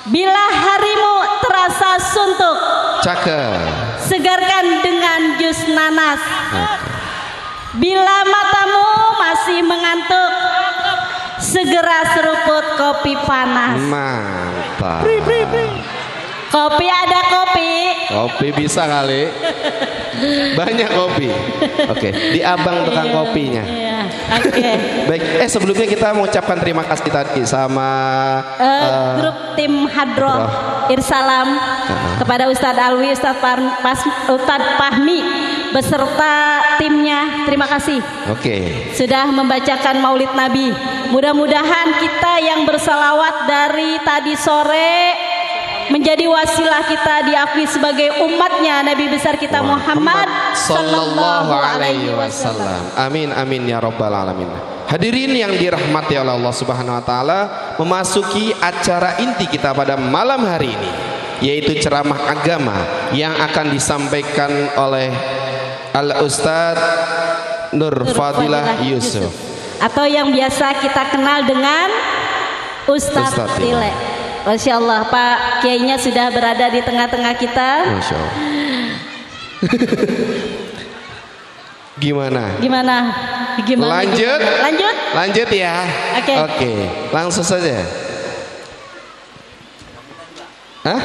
Bila harimu terasa suntuk, Cakep. segarkan dengan jus nanas. Bila matamu masih mengantuk, segera seruput kopi panas. Mantap. Kopi ada kopi. Kopi bisa kali. Banyak kopi. Oke, di abang tukang kopinya. Iya, oke. Baik, sebelumnya kita mengucapkan terima kasih tadi sama Grup tim Hadroh Irsalam kepada Ustadz Alwi, Ustadz Fahmi beserta timnya. Terima kasih. Oke. Sudah membacakan Maulid Nabi. Mudah-mudahan kita yang bersalawat dari tadi sore menjadi wasilah kita diakui sebagai umatnya Nabi besar kita Muhammad sallallahu alaihi wasallam. Amin amin ya rabbal alamin. Hadirin yang dirahmati oleh Allah Subhanahu wa taala, memasuki acara inti kita pada malam hari ini, yaitu ceramah agama yang akan disampaikan oleh Al Ustadz Nur Fadilah Yusuf, atau yang biasa kita kenal dengan Ustadz Tile. Masya Allah, Pak Kiainya sudah berada di tengah-tengah kita. Masya Allah. Gimana? Lanjut ya. Oke. Langsung saja. Hah?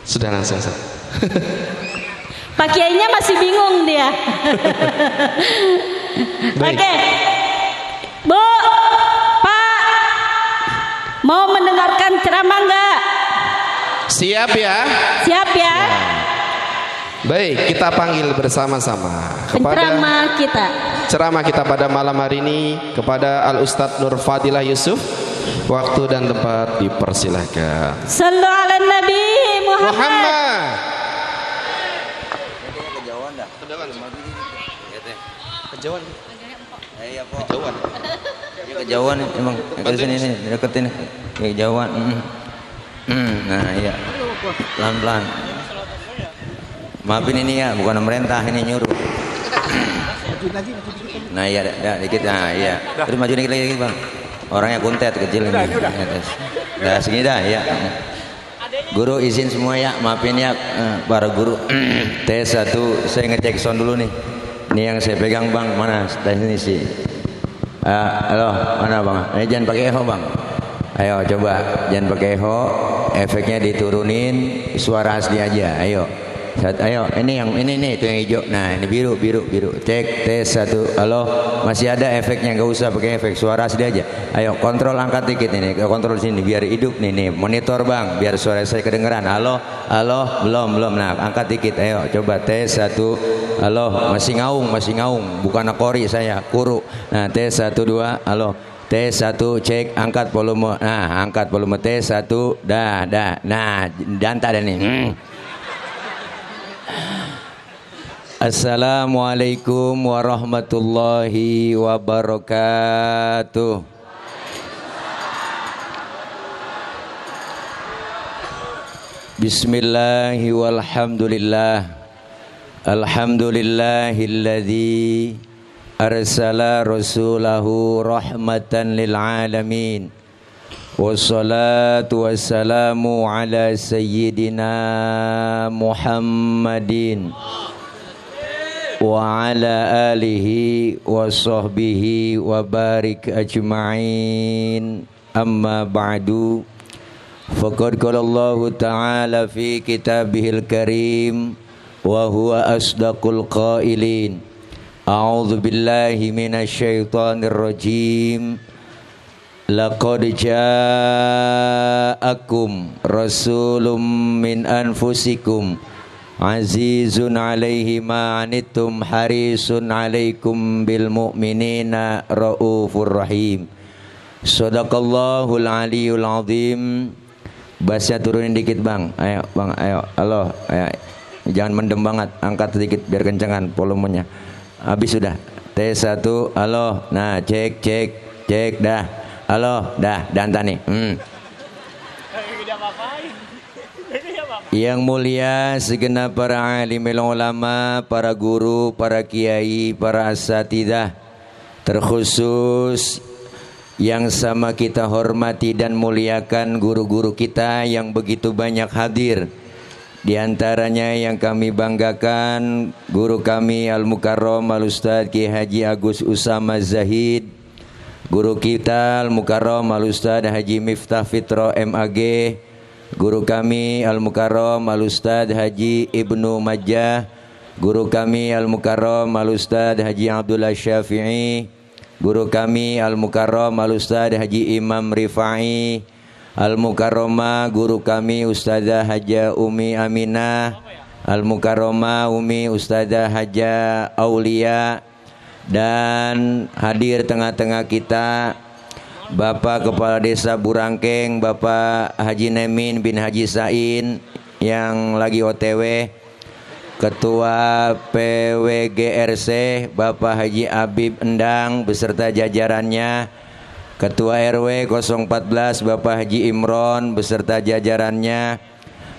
Sudah langsung. Pak Kiainya masih bingung dia. Oke. Bu, mau mendengarkan ceramah enggak? Siap ya? Siap ya? Baik, kita panggil bersama-sama kepada ceramah kita pada malam hari ini kepada Al Ustadz Nur Fadilah Yusuf. Waktu dan tempat dipersilahkan. Sallu ala Nabi Muhammad. Kejauhan. Iya, Pak. Kejauhan emang ke sini nih, deketin kejauhan. Nah, iya. Pelan-pelan. Maafin ini ya, bukan pemerintah ini nyuruh. Nah, iya, dikit. Nah, iya. Terus maju dikit lagi, Bang. Orangnya kuntet kecil ini. Nah, segini dah, ya. Guru izin semua ya, maafin ya para guru. Tes 1, saya ngecek sound dulu nih. Ini yang saya pegang, Bang. Mana? Sini sih. Halo, mana Bang? Ini jangan pakai echo, Bang. Ayo coba, jangan pakai echo. Efeknya diturunin, suara asli aja. Ayo. Ini nih, itu yang hijau. Nah, ini biru. Cek, tes 1. Halo, masih ada efeknya, nggak usah pakai efek, suara asli aja. Ayo, kontrol angkat dikit ini, kontrol sini biar hidup nih, monitor Bang, biar suara saya kedengeran. Halo, belum. Nah, angkat dikit. Ayo, coba tes 1. Halo, masih ngaung, bukan akori saya, kuru. Nah, tes 1 2. Halo. Tes 1, cek, angkat volume. Nah, angkat volume, tes 1. Dah. Nah, danta dah nih. Assalamualaikum warahmatullahi wabarakatuh. Bismillahi walhamdulillah. Alhamdulillahilladzi arsala rasulahu rahmatan lil alamin. Wassalatu wassalamu ala sayyidina Muhammadin wa ala alihi wa sahbihi wa barik ajma'in. Amma ba'du, faqad qala Allah ta'ala fi kitabihil karim wa huwa asdaqul qailin. A'udzu billahi minasy syaithanir rajim. Laqad ja'akum rasulun min anfusikum azizun alaihi ma anittum harisun alaikum bil mu'minina raufur rahim. Sadaqallahul aliyul azim. Bassnya turunin dikit Bang. Ayo Bang, ayo. Halo, ayo. Jangan mendem banget, angkat sedikit biar kencengan volumenya. Habis sudah. Tes 1. Halo. Nah, cek dah. Halo, dah, danta nih. Yang mulia segenap para alimul ulama, para guru, para kiai, para asatidzah, terkhusus Yang sama kita hormati dan muliakan guru-guru kita yang begitu banyak hadir. Di antaranya yang kami banggakan guru kami Al-Mukarram Al-Ustadz Ki Haji Agus Usama Zahid, guru kita Al-Mukarram Al-Ustadz Haji Miftah Fitro MAG, guru kami Al-Mukarram Al-Ustadz Haji Ibnu Majah, guru kami Al-Mukarram Al-Ustadz Haji Abdullah Syafi'i, guru kami Al-Mukarram Al-Ustadz Haji Imam Rifai, Al-Mukarramah guru kami Ustazah Haja Umi Aminah, Al-Mukarramah Umi Ustazah Haja Aulia, dan hadir tengah-tengah kita Bapak Kepala Desa Burangkeng, Bapak Haji Nemin bin Haji Sain yang lagi OTW, Ketua PWGRC Bapak Haji Habib Endang beserta jajarannya, Ketua RW 014 Bapak Haji Imron beserta jajarannya,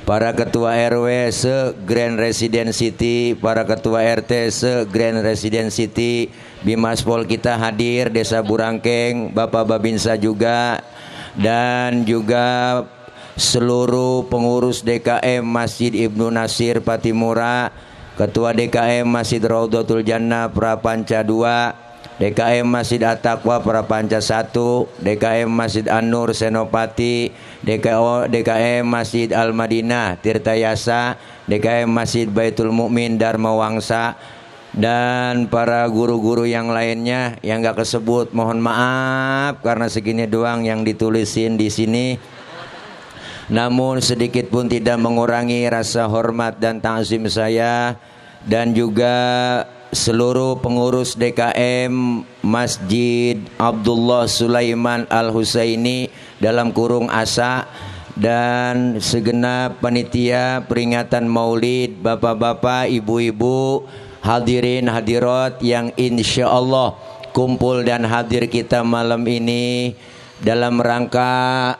para Ketua RW se-Grand Resident City, para Ketua RT se-Grand Resident City, Bimaspol kita hadir, Desa Burangkeng, Bapak Babinsa juga, dan juga seluruh pengurus DKM Masjid Ibnu Nasir Patimura, Ketua DKM Masjid Raudhatul Jannah Prapanca 2, DKM Masjid At-Taqwa Prapanca 1, DKM Masjid An-Nur Senopati, DKM Masjid Al-Madinah Tirtayasa, DKM Masjid Baitul Mukmin Dharma Wangsa, dan para guru-guru yang lainnya yang gak kesebut mohon maaf karena segini doang yang ditulisin di sini. Namun sedikit pun tidak mengurangi rasa hormat dan ta'zim saya, dan juga seluruh pengurus DKM Masjid Abdullah Sulaiman Al-Husaini dalam kurung ASA, dan segenap panitia peringatan Maulid, bapak-bapak, ibu-ibu, hadirin hadirat yang insya Allah kumpul dan hadir kita malam ini dalam rangka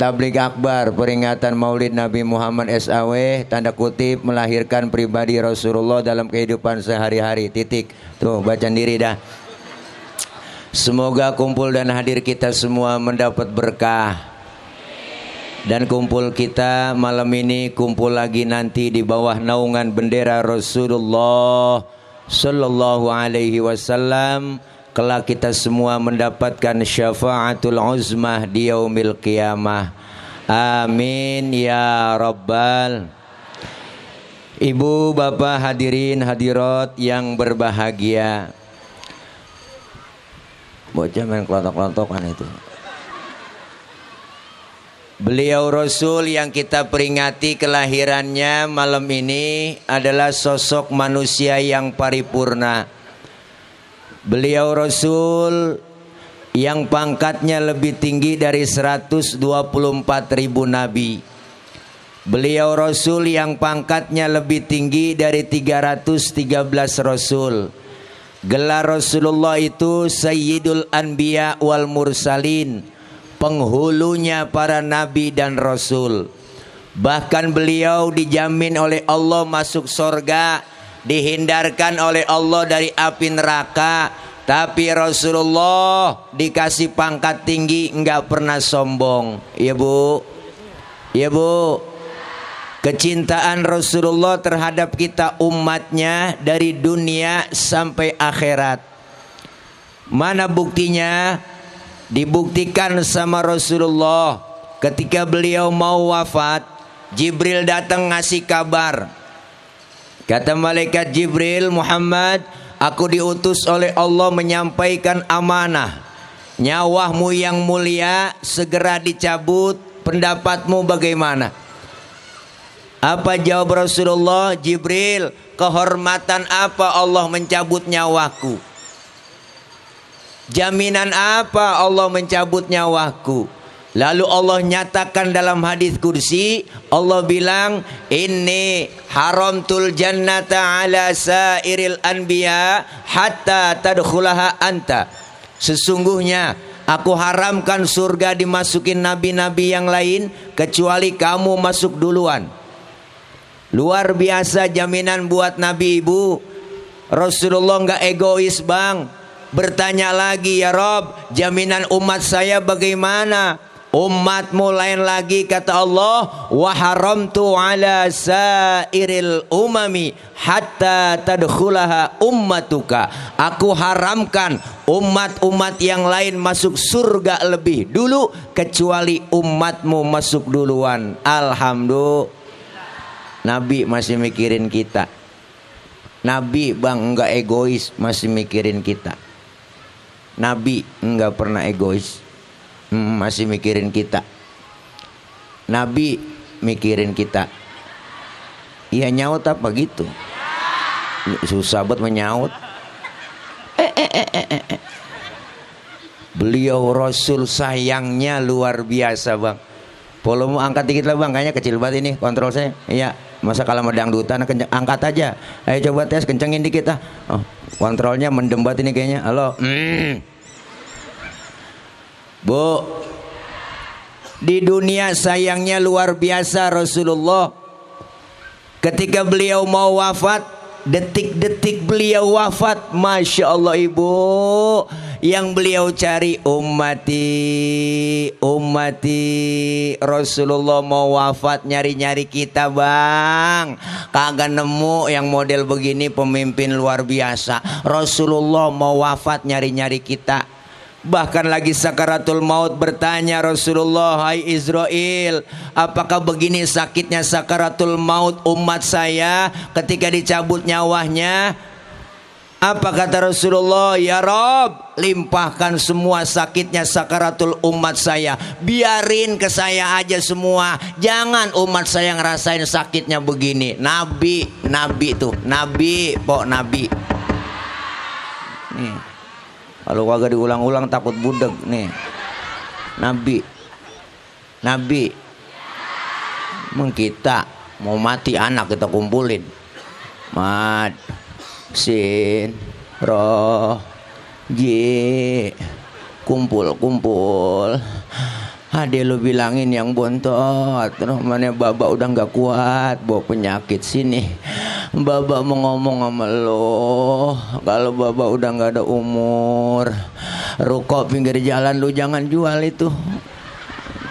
tabligh akbar peringatan Maulid Nabi Muhammad SAW, tanda kutip melahirkan pribadi Rasulullah dalam kehidupan sehari-hari. Titik. Tuh baca diri dah. Semoga kumpul dan hadir kita semua mendapat berkah. Dan kumpul kita malam ini kumpul lagi nanti di bawah naungan bendera Rasulullah sallallahu alaihi wasallam. Kelak kita semua mendapatkan syafaatul uzmah di yaumil qiyamah. Amin ya rabbal. Ibu, bapak, hadirin hadirat yang berbahagia. Bocah main kelotok-kelontokan itu. Beliau Rasul yang kita peringati kelahirannya malam ini adalah sosok manusia yang paripurna. Beliau Rasul yang pangkatnya lebih tinggi dari 124.000 nabi. Beliau Rasul yang pangkatnya lebih tinggi dari 313 Rasul. Gelar Rasulullah itu Sayyidul Anbiya wal Mursalin, penghulunya para nabi dan Rasul. Bahkan beliau dijamin oleh Allah masuk surga, dihindarkan oleh Allah dari api neraka. Tapi Rasulullah dikasih pangkat tinggi, enggak pernah sombong. Ya bu, ya bu. Kecintaan Rasulullah terhadap kita umatnya dari dunia sampai akhirat. Mana buktinya? Dibuktikan sama Rasulullah ketika beliau mau wafat, Jibril datang ngasih kabar. Kata malaikat Jibril, Muhammad, aku diutus oleh Allah menyampaikan amanah. Nyawahmu yang mulia segera dicabut, pendapatmu bagaimana? Apa jawab Rasulullah? Jibril, kehormatan apa Allah mencabut nyawaku? Jaminan apa Allah mencabut nyawaku? Lalu Allah nyatakan dalam hadis kursi, Allah bilang, inni haramtul jannata ala sairil anbiya hatta tadkhulaha anta. Sesungguhnya aku haramkan surga dimasukin nabi-nabi yang lain kecuali kamu masuk duluan. Luar biasa jaminan buat nabi ibu. Rasulullah enggak egois bang. bertanya lagi, ya Rob, jaminan umat saya bagaimana? Umatmu lain lagi, kata Allah, wa haramtu ala sairil umami hatta tadkhulaha ummatuka. Aku haramkan umat-umat yang lain masuk surga lebih dulu kecuali umatmu masuk duluan. Alhamdulillah. Nabi masih mikirin kita. Nabi bang enggak egois, masih mikirin kita. Nabi enggak pernah egois, masih mikirin kita. Nabi mikirin kita. Iya nyaut apa gitu? Susah buat menyaut. Beliau Rasul sayangnya luar biasa bang. Volume angkat dikit lah bang, kayaknya kecil banget ini kontrol saya. Iya, masa kalau mau dangdutan angkat aja. Ayo coba tes, kencengin dikit ah. Oh, kontrolnya mendem banget ini kayaknya. Halo. Bu, di dunia sayangnya luar biasa Rasulullah. Ketika beliau mau wafat, detik-detik beliau wafat, Masya Allah ibu, yang beliau cari ummati, ummati. Rasulullah mau wafat nyari-nyari kita bang, kagak nemu yang model begini, pemimpin luar biasa. Rasulullah mau wafat nyari-nyari kita. Bahkan lagi sakaratul maut bertanya Rasulullah, hai Israel, apakah begini sakitnya sakaratul maut umat saya ketika dicabut nyawanya? Apa kata Rasulullah? Ya Rob, limpahkan semua sakitnya sakaratul umat saya, biarin ke saya aja semua, jangan umat saya ngerasain sakitnya begini. Nabi, Nabi tuh, Nabi, pok Nabi. Nih, kalau kagak diulang-ulang takut budeg nih. Nabi, Nabi. Emang kita mau mati anak kita kumpulin. Mad, sin, roh, ji, kumpul. Ade lu bilangin yang bontot, mana babak udah nggak kuat, bawa penyakit sini. Babak mau ngomong sama lo, kalau babak udah nggak ada umur, rokok pinggir jalan lu jangan jual itu.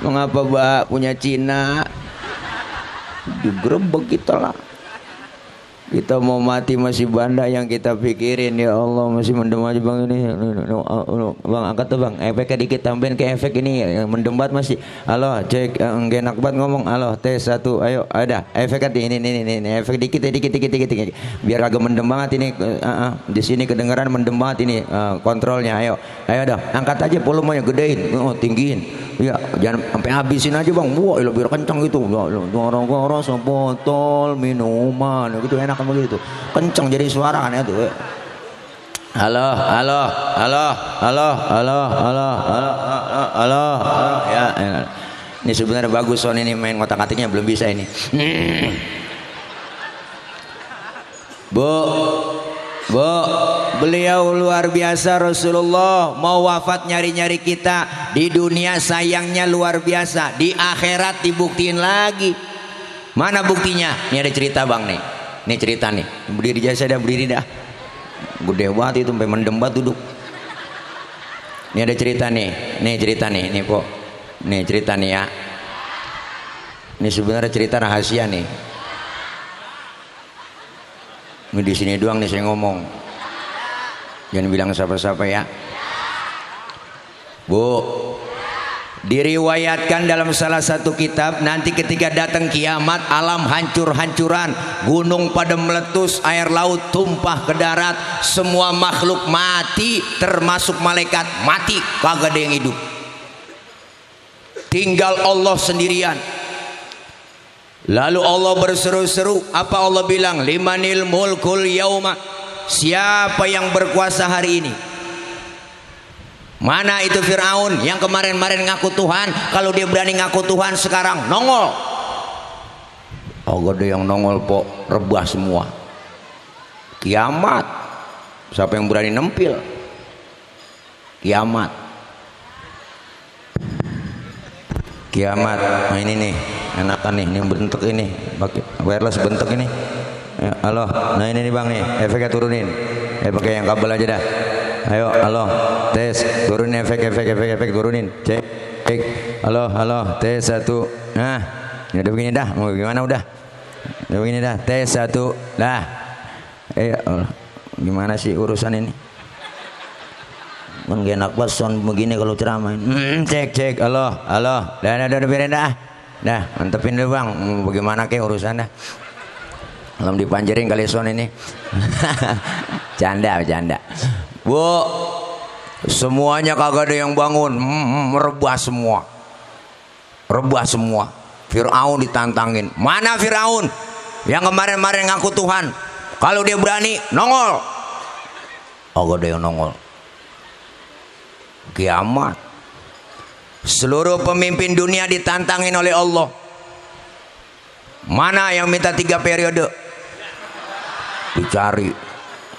Mengapa bak punya Cina? Digrebek kita lah. Kita mau mati masih banda yang kita pikirin. Ya Allah, masih mendem aja bang ini. Bang angkat tuh bang, efeknya dikit, tambahin ke efek ini. Mendem banget masih. Halo, cek, enggak enak banget ngomong. Halo, tes 1, ayo, ada. Efeknya ini, efek dikit. Biar agak mendem banget ini. Di sini kedengaran mendem banget ini. Kontrolnya, ayo dah. Angkat aja volumenya, gedein, tinggiin. Ya, jangan sampai habisin aja bang. Wah, biar kencang gitu. Orang-orang sebotol minuman, gitu enak begitu. Kencang jadi suara kan itu. Halo. Ya, ini sebenarnya bagus soal ini main ngotak-atiknya belum bisa ini. Bu, beliau luar biasa Rasulullah mau wafat nyari-nyari kita. Di dunia sayangnya luar biasa, di akhirat dibuktiin lagi. Mana buktinya? Ini ada cerita bang nih. Ini cerita nih. Berdiri jasa dah, berdiri dah. Gede banget itu sampai mendem banget duduk. Ini ada cerita nih. Nih cerita nih, nih po. Nih cerita nih ya. Ini sebenarnya cerita rahasia nih. Ini di sini doang nih saya ngomong. Jangan bilang siapa-siapa ya. Bu, diriwayatkan dalam salah satu kitab, nanti ketika datang kiamat, alam hancur-hancuran, gunung pada meletus, air laut tumpah ke darat, semua makhluk mati, termasuk malaikat mati, kagak ada yang hidup. Tinggal Allah sendirian. Lalu Allah berseru-seru, apa Allah bilang? Limanil mulkul yauma. Siapa yang berkuasa hari ini? Mana itu Fir'aun yang kemarin-kemarin ngaku Tuhan? Kalau dia berani ngaku Tuhan sekarang nongol. Oh gede yang nongol po, rebah semua. Kiamat. Siapa yang berani nempil? Kiamat. Kiamat. Nah ini nih, enakan nih, ini bentuk ini, pakai wireless bentuk ini. Ya, halo. Nah ini nih bang nih, efeknya turunin. Pakai yang kabel aja dah. Ayo, halo, tes, turunin efek, turunin, cek, halo, tes 1. Nah, ini udah begini dah, mau gimana udah begini dah, tes 1, dah. Allah, gimana sih urusan ini? Kan gak enak banget sound begini kalau ceramain. Cek, halo, dah biarin dah, mantepin dulu bang, bagaimana kayak urusan dah. Belum dipanjerin kali sound ini. Canda. Bu, semuanya kagak ada yang bangun, merebah semua. Fir'aun ditantangin. Mana Fir'aun yang kemarin ngaku Tuhan? Kalau dia berani nongol, kagak ada yang nongol. Kiamat, seluruh pemimpin dunia ditantangin oleh Allah. Mana yang minta 3 periode? Dicari.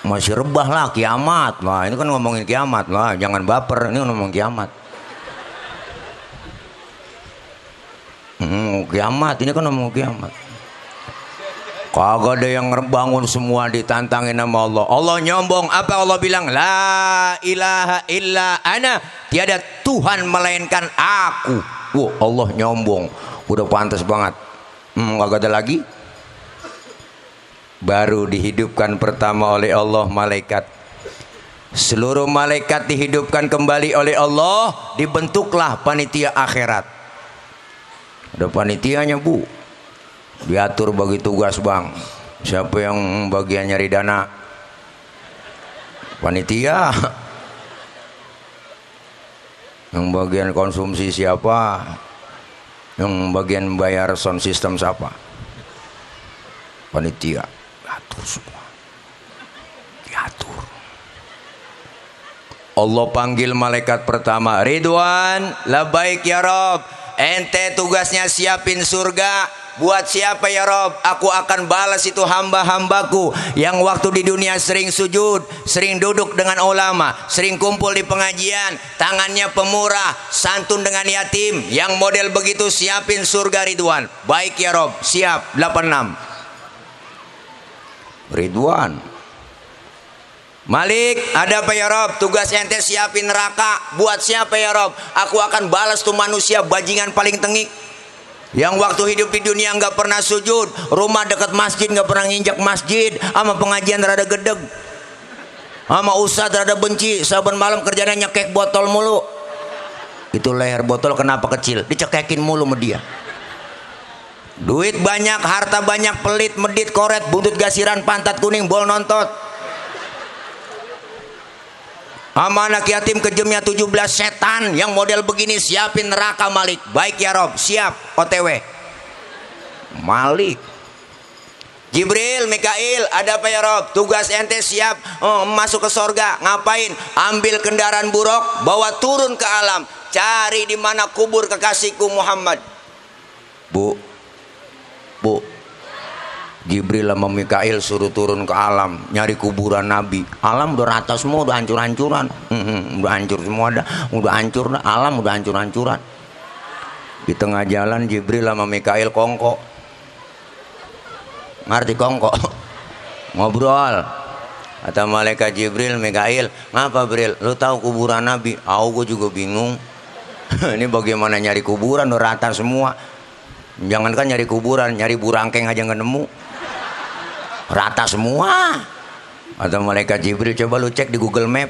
Masih rebah lah, kiamat lah, ini kan ngomongin kiamat lah, jangan baper, ini ngomong kiamat. Kiamat, ini kan ngomong kiamat. Kagak ada yang bangun, semua ditantangin sama Allah. Allah nyombong, apa Allah bilang? La ilaha illa ana, tiada Tuhan melainkan aku. Allah nyombong, udah pantas banget. Kagak ada lagi. Baru dihidupkan pertama oleh Allah malaikat. Seluruh malaikat dihidupkan kembali oleh Allah, dibentuklah panitia akhirat. Ada panitianya bu, diatur bagi tugas bang. Siapa yang bagian nyari dana? Panitia. Yang bagian konsumsi siapa? Yang bagian bayar sound system siapa? Panitia. Diatur semua, diatur. Allah panggil malaikat pertama, Ridwan, labaik ya Rob, ente tugasnya siapin surga. Buat siapa ya Rob? Aku akan balas itu hamba-hambaku yang waktu di dunia sering sujud, sering duduk dengan ulama, sering kumpul di pengajian, tangannya pemurah, santun dengan yatim. Yang model begitu siapin surga Ridwan. Baik ya Rob, siap. 86. Ridwan. Malik, ada apa ya Rob? Tugas ente siapin neraka. Buat siapa ya Rob? Aku akan balas tuh manusia bajingan paling tengik yang waktu hidup di dunia nggak pernah sujud, rumah dekat masjid nggak pernah nginjak masjid, sama pengajian rada gedeg, sama ustadz rada benci, saban malam kerjanya nyekek botol mulu. Itu leher botol kenapa kecil? Dicekekin mulu sama dia. Duit banyak, harta banyak, pelit, medit, koret, buntut gasiran, pantat kuning, bol nontot. Sama anak yatim kejemnya 17 setan yang model begini siapin neraka Malik. Baik ya Rob, siap. OTW. Malik. Jibril, Mikail, ada apa ya Rob? Tugas ente siap masuk ke sorga. Ngapain? Ambil kendaraan buruk, bawa turun ke alam. Cari di mana kubur kekasihku Muhammad. Bu, Jibril sama Mikail suruh turun ke alam nyari kuburan Nabi. Alam udah rata semua, udah hancur-hancuran. Udah hancur semua dah, udah hancur dah. Alam udah hancur-hancuran. Di tengah jalan Jibril sama Mikail kongko. Ngerti kongko? Ngobrol. Kata malaikat Jibril, Mikail, ngapa Bril? Lu tahu kuburan Nabi? Gue juga bingung. Ini bagaimana nyari kuburan udah rata semua. Jangankan nyari kuburan, nyari burangkeng aja nggak nemu, rata semua. Atau malaikat Jibril, coba lu cek di Google Map.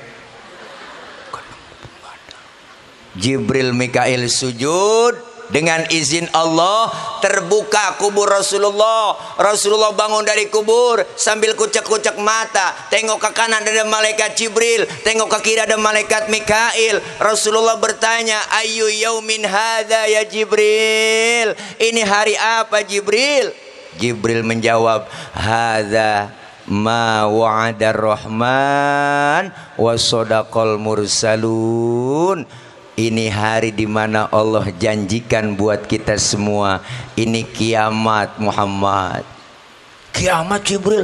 Jibril Mikail sujud, dengan izin Allah terbuka kubur Rasulullah. Rasulullah bangun dari kubur sambil kucek-kucek mata, tengok ke kanan ada malaikat Jibril, tengok ke kiri ada malaikat Mikail. Rasulullah bertanya, ayu yaumin hadza ya Jibril, ini hari apa Jibril? Jibril menjawab, hadza ma wa'adar rahman wa sadaqal mursalun. Ini hari dimana Allah janjikan buat kita semua. Ini kiamat Muhammad. Kiamat Jibril?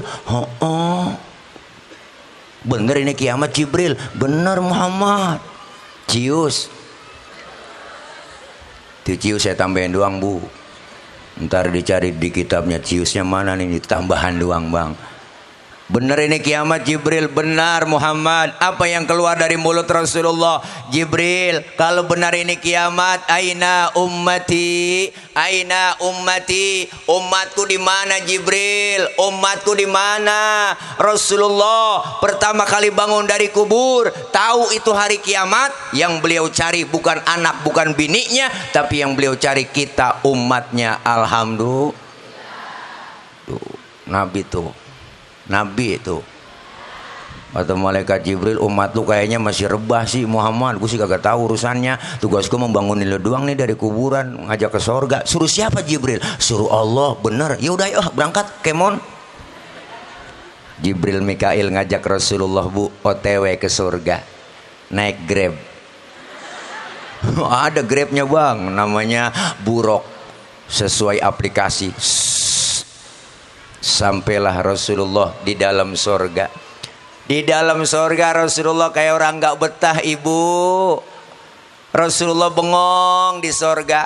Bener ini kiamat Jibril? Bener Muhammad. Cius. Itu cius saya tambahin doang bu. Ntar dicari di kitabnya ciusnya mana nih, tambahan doang bang. Benar ini kiamat Jibril, benar Muhammad. Apa yang keluar dari mulut Rasulullah? Jibril, kalau benar ini kiamat, aina ummati? Aina ummati? Umatku di mana Jibril? Umatku di mana? Rasulullah pertama kali bangun dari kubur, tahu itu hari kiamat. Yang beliau cari bukan anak, bukan biniknya, tapi yang beliau cari kita umatnya. Alhamdulillah. Tuh, Nabi tuh. Nabi itu kata malaikat Jibril, umat lu kayaknya masih rebah sih Muhammad, gue sih kagak tahu urusannya, tugasku membangunin lu doang nih dari kuburan, ngajak ke sorga. Suruh siapa Jibril? Suruh Allah. Bener, yaudah yuk berangkat kemon. Jibril Mikail ngajak Rasulullah bu OTW ke surga, naik Grab. Ada Grabnya bang, namanya Burok, sesuai aplikasi. Sampailah Rasulullah di dalam sorga. Di dalam sorga Rasulullah kayak orang gak betah ibu. Rasulullah bengong di sorga,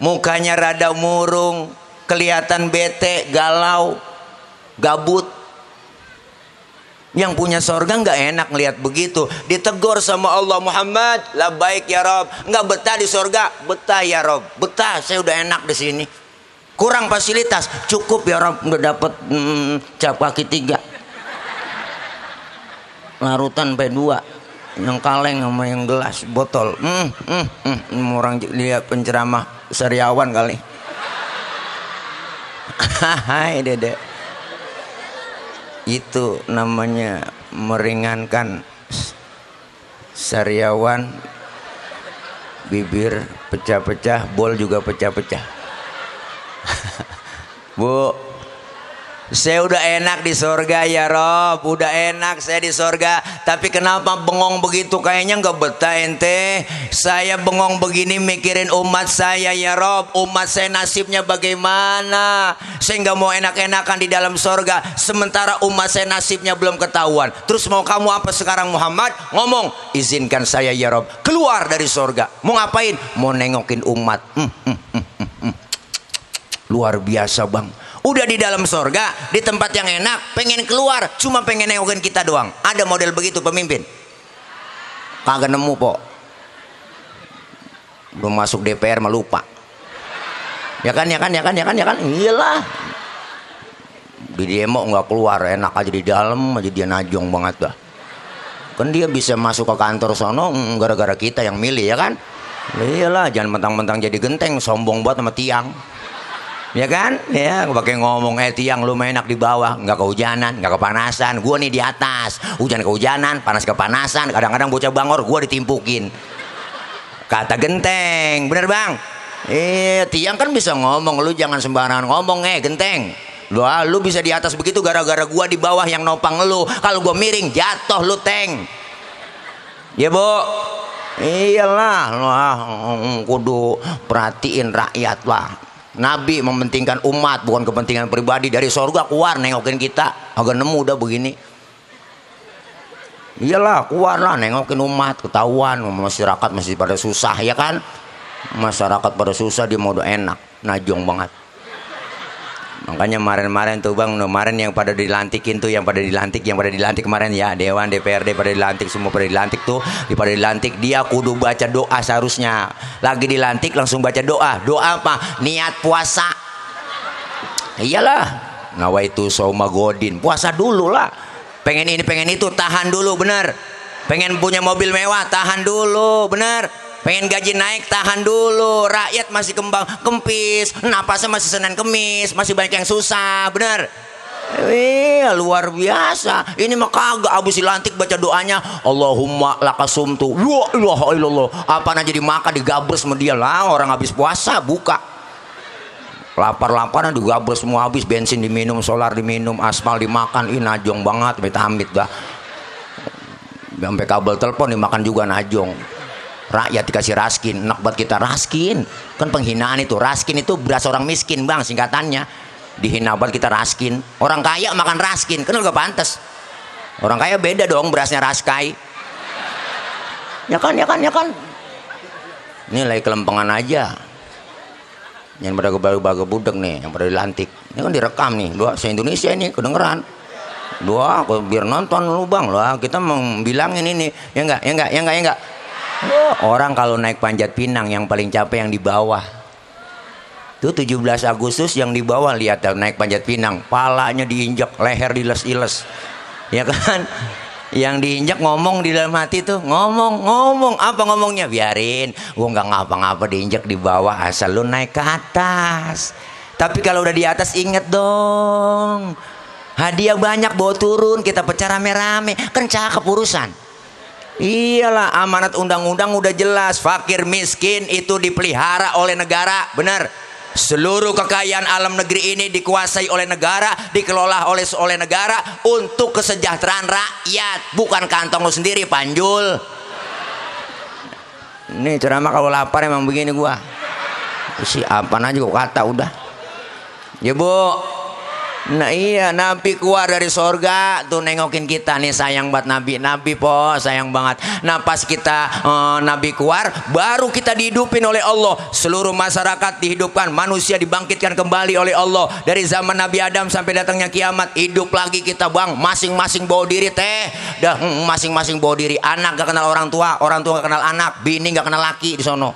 mukanya rada murung, kelihatan bete, galau, gabut. Yang punya sorga gak enak lihat begitu. Ditegur sama Allah, Muhammad, labbaik ya Rob. Gak betah di sorga? Betah ya Rob, betah, saya udah enak di sini. Kurang fasilitas? Cukup ya Rob, udah dapat cap kaki 3, larutan P2, yang kaleng sama yang gelas botol. Orang lihat penceramah Sariawan kali. Hai Dede. Itu namanya meringankan. Sariawan, bibir pecah-pecah, bol juga pecah-pecah. Bu, saya udah enak di sorga ya Rob, udah enak saya di sorga. Tapi kenapa bengong begitu? Kayaknya nggak betah ente. Saya bengong begini mikirin umat saya ya Rob. Umat saya nasibnya bagaimana? Saya nggak mau enak-enakan di dalam sorga, sementara umat saya nasibnya belum ketahuan. Terus mau kamu apa sekarang Muhammad? Ngomong, izinkan saya ya Rob keluar dari sorga. Mau ngapain? Mau nengokin umat. Luar biasa bang, udah di dalam sorga, di tempat yang enak, pengen keluar, cuma pengen nengokin kita doang. Ada model begitu pemimpin? Kagak nemu po. Belum masuk DPR mah lupa. Ya kan. Iyalah. Di demo nggak keluar, enak aja di dalam aja, dia najong banget dah. Kan dia bisa masuk ke kantor sono gara-gara kita yang milih ya kan? Iyalah, jangan mentang-mentang jadi genteng, sombong banget sama tiang. Ya kan, ya pakai ngomong tiang lu enak di bawah, nggak kehujanan, nggak kepanasan. Gua nih di atas, hujan kehujanan, panas kepanasan. Kadang-kadang bocah bangor gua ditimpukin. Kata genteng, bener bang? Tiang kan bisa ngomong, lu jangan sembarangan ngomong genteng. Lu bisa di atas begitu gara-gara gua di bawah yang nopang lu. Kalau gua miring jatuh lu teng. Ya bu. Iyalah, kudu perhatiin rakyat lah. Nabi mementingkan umat, bukan kepentingan pribadi. Dari sorga keluar nengokin kita, agak nemu udah begini. Iyalah, keluar lah nengokin umat, ketahuan masyarakat masih pada susah ya kan. Masyarakat pada susah, dia mau udah enak, najong banget. Makanya kemarin tuh bang, kemarin yang pada dilantikin tuh, yang pada dilantik kemarin ya, Dewan, DPRD pada dilantik, semua pada dilantik tuh, pada dilantik, dia kudu baca doa seharusnya. Lagi dilantik langsung baca doa. Doa apa? Niat puasa. Iyalah, nawaitu shauma godin, puasa dulu lah. Pengen ini pengen itu, tahan dulu, bener. Pengen punya mobil mewah, tahan dulu, bener. Pengen gaji naik, tahan dulu. Rakyat masih kembang kempis, napasnya masih Senin Kemis, masih banyak yang susah, bener. Luar biasa. Ini mah kagak, abis dilantik baca doanya, Allahumma lakasumtu wa ilaha illallah. Apa aja dimakan digabres sama dia lah. Orang habis puasa buka, lapar-laparan digabres semua, habis bensin diminum, solar diminum, aspal dimakan. Ih najong banget, amit-amit dah. Sampai kabel telepon dimakan juga najong. Rakyat dikasih raskin, enak buat kita raskin. Kan penghinaan itu, raskin itu beras orang miskin bang, singkatannya. Dihina banget kita raskin. Orang kaya makan raskin, kan gak pantas. Orang kaya beda dong, berasnya raskai. Ya kan. Ini lagi kelempengan aja. Yang pada baru-baru budek nih, yang pada dilantik. Ini kan direkam nih, se-Indonesia ini kedengeran. Doa biar nonton lu bang lah, kita mau bilangin ini ya enggak. Orang kalau naik panjat pinang yang paling capek yang di bawah. Tuh 17 Agustus yang di bawah lihat naik panjat pinang, palanya diinjak, leher diles-iles. Ya kan? Yang diinjak ngomong di dalam hati tuh, ngomong apa ngomongnya? Biarin, gua nggak ngapa-ngapa diinjak di bawah asal lu naik ke atas. Tapi kalau udah di atas inget dong, hadiah banyak bawa turun, kita pecah rame-rame, kan cakep urusan. Iyalah, amanat undang-undang udah jelas, fakir miskin itu dipelihara oleh negara, benar. Seluruh kekayaan alam negeri ini dikuasai oleh negara, dikelola oleh negara untuk kesejahteraan rakyat, bukan kantong lu sendiri, Panjul. Nih ceramah kalau lapar emang begini gua. Si apaan aja gua kata udah. Ya Bu. Nah iya, Nabi keluar dari sorga tuh nengokin kita nih, sayang buat Nabi po, sayang banget. Nah pas kita Nabi keluar, baru kita dihidupin oleh Allah. Seluruh masyarakat dihidupkan, manusia dibangkitkan kembali oleh Allah. Dari zaman Nabi Adam sampai datangnya kiamat, hidup lagi kita bang, masing-masing bawa diri teh. Dah masing-masing bawa diri. Anak gak kenal orang tua gak kenal anak, bini gak kenal laki di sono.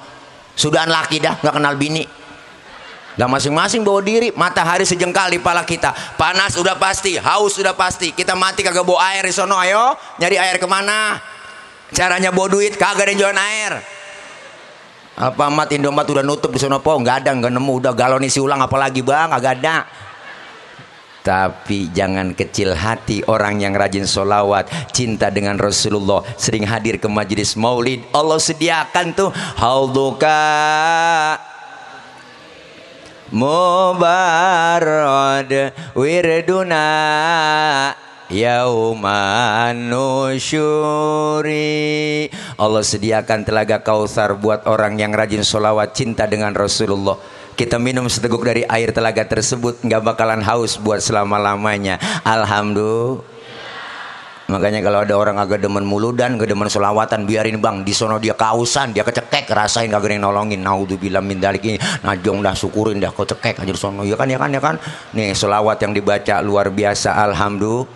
Sudahan laki dah gak kenal bini. Lah masing-masing bawa diri, matahari sejengkal di pala kita, panas udah pasti, haus udah pasti, kita mati kagak bawa air di sono, ayo nyari air kemana? Caranya bawa duit, kagak ada yang jualan air. Alfamart, Indomaret udah nutup di sono po, nggak ada, nggak nemu, udah galon isi ulang apalagi bang, kagak ada. Tapi jangan kecil hati orang yang rajin solawat, cinta dengan Rasulullah, sering hadir ke majelis maulid. Allah sediakan tuh hauduka mubarad wirduna yauman nusyuri. Allah sediakan telaga Kautsar buat orang yang rajin solawat, cinta dengan Rasulullah. Kita minum seteguk dari air telaga tersebut, nggak bakalan haus buat selama-lamanya. Alhamdulillah. Makanya kalau ada orang agak demen muludan, agak demen solawatan, biarin bang, di sono dia kausan, dia kecekek, rasain kagak ada yang nolongin. Naudzubillah min dzalik, ini najong dah, syukurin dah, kau cekek aja di sono. Ya kan. Nih solawat yang dibaca luar biasa, alhamdulillah.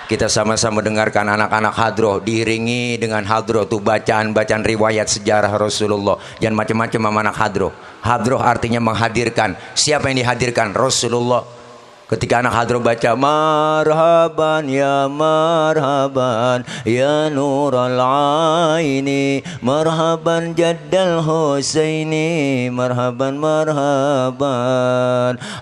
Kita sama-sama dengarkan anak-anak hadroh, diiringi dengan hadroh tuh bacaan-bacaan riwayat sejarah Rasulullah. Jangan macam-macam sama anak hadroh. Hadroh artinya menghadirkan. Siapa yang dihadirkan? Rasulullah. Ketika anak hadroh baca marhaban ya nural aini, marhaban jaddal husaini, marhaban.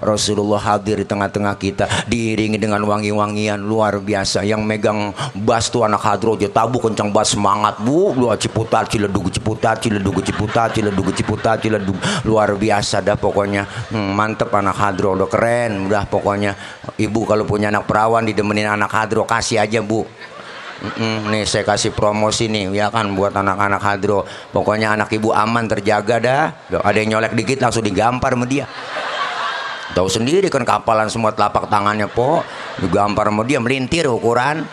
Rasulullah hadir di tengah-tengah kita, diiringi dengan wangi-wangian luar biasa. Yang megang bass tuh anak hadroh aja tabu kencang bass, semangat bu, luar ciputat ciledug luar biasa dah pokoknya. Mantep anak hadroh, udah keren udah pokoknya. Ibu kalau punya anak perawan didemenin anak hadroh, kasih aja bu. Nih saya kasih promosi nih ya kan buat anak-anak hadroh. Pokoknya anak ibu aman, terjaga dah. Ada yang nyolek dikit langsung digampar sama dia. Tahu sendiri kan kapalan semua telapak tangannya po, digampar sama dia, melintir ukuran.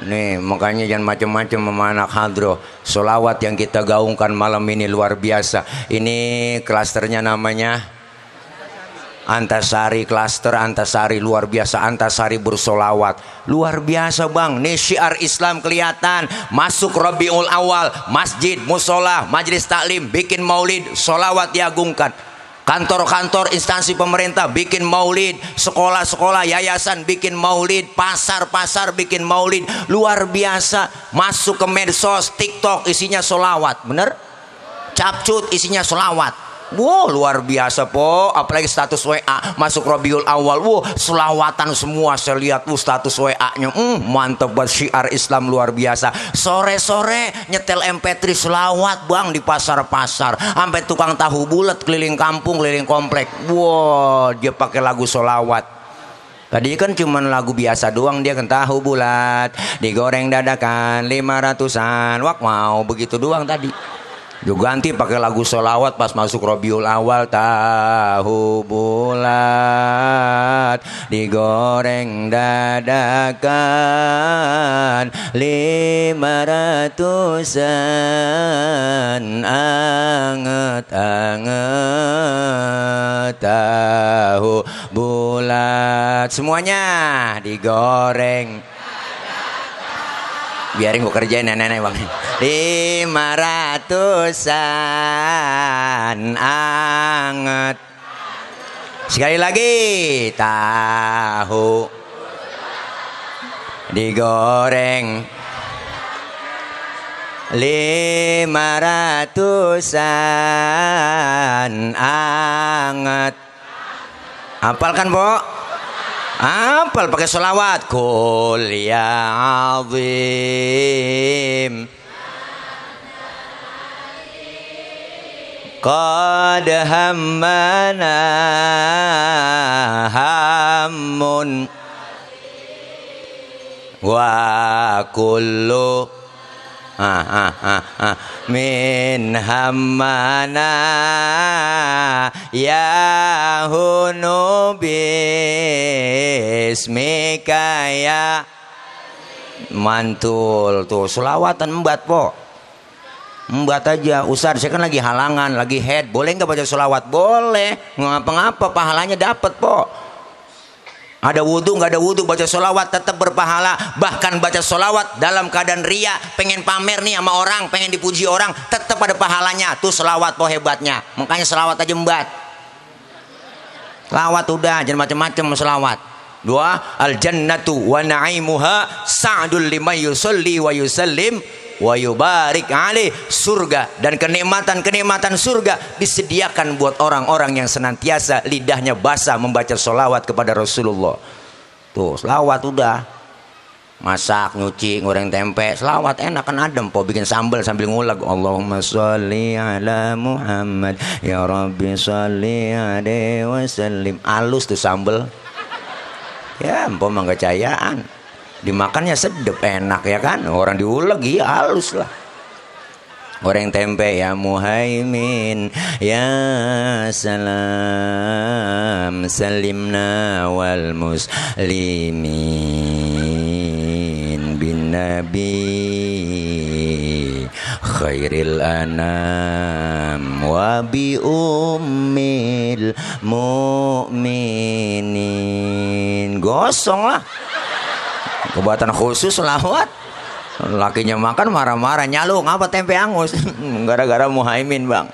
Nih makanya jangan macam-macam sama anak hadroh. Solawat yang kita gaungkan malam ini luar biasa. Ini klasternya namanya Antasari, klaster Antasari, luar biasa. Antasari bersolawat luar biasa bang. Nih syiar Islam kelihatan. Masuk Rabiul Awal, masjid, musola, majelis taklim bikin maulid, solawat diagungkan. Kantor-kantor instansi pemerintah bikin maulid, sekolah-sekolah yayasan bikin maulid, pasar-pasar bikin maulid, luar biasa. Masuk ke medsos, TikTok isinya solawat, bener? Capcut isinya solawat. Wow luar biasa po, apalagi status WA masuk Rabiul Awal, wow selawatan semua saya lihat, status WA-nya, mantep buat syiar Islam luar biasa. Sore-sore nyetel MP3 selawat bang di pasar-pasar, sampai tukang tahu bulat keliling kampung, keliling komplek, wow dia pakai lagu selawat. Tadi kan cuman lagu biasa doang, dia kan tahu bulat digoreng dadakan 500-an, wak mau begitu doang tadi. Juga ganti pakai lagu sholawat pas masuk Rabiul Awal, tahu bulat digoreng dadakan 500-an, anget-anget tahu bulat salawat semuanya digoreng. Biarin gue kerjain nenek bang. 500-an anget. Sekali lagi tahu digoreng 500-an anget. Hafalkan po? Hafal pakai sholawat. Qul ya azim qad hammana hammun wa kullu min hammana ya hunu bismika ya. Mantul tuh selawatan embat po. Embat aja Ustaz, saya kan lagi halangan, lagi head, boleh nggak baca selawat? Boleh, ngapa-ngapa pahalanya dapat po. Ada wudhu nggak ada wudhu, baca sholawat tetap berpahala. Bahkan baca sholawat dalam keadaan ria, pengen pamer nih sama orang, pengen dipuji orang, tetap ada pahalanya. Tuh sholawat po hebatnya. Makanya sholawat aja mbat. Sholawat udah, jangan macam-macam sholawat. Dua, al jannatu wa na'imuha sa'dul liman yusalli wa yusallim wa yubarik alaih. Surga dan kenikmatan-kenikmatan surga disediakan buat orang-orang yang senantiasa lidahnya basah membaca sholawat kepada Rasulullah. Tuh sholawat udah. Masak, nyuci, goreng tempe, sholawat enak kan adem po. Bikin sambal sambil ngulag Allahumma sholli ala Muhammad ya Rabbi sholli alaihi wasallim. Alus tuh sambal ya empok mah gak cayaan. Dimakannya sedep enak ya kan. Orang diuleg ya halus lah. Goreng tempe ya Muhaimin ya salam salimna wal muslimin bin nabi khairil anam wa bi ummil mu'minin. Gosong lah. Kebuatan khusus selawat. Lakinya makan marah-marah, nyaluk ngapa tempe angus. Gara-gara Muhaimin bang.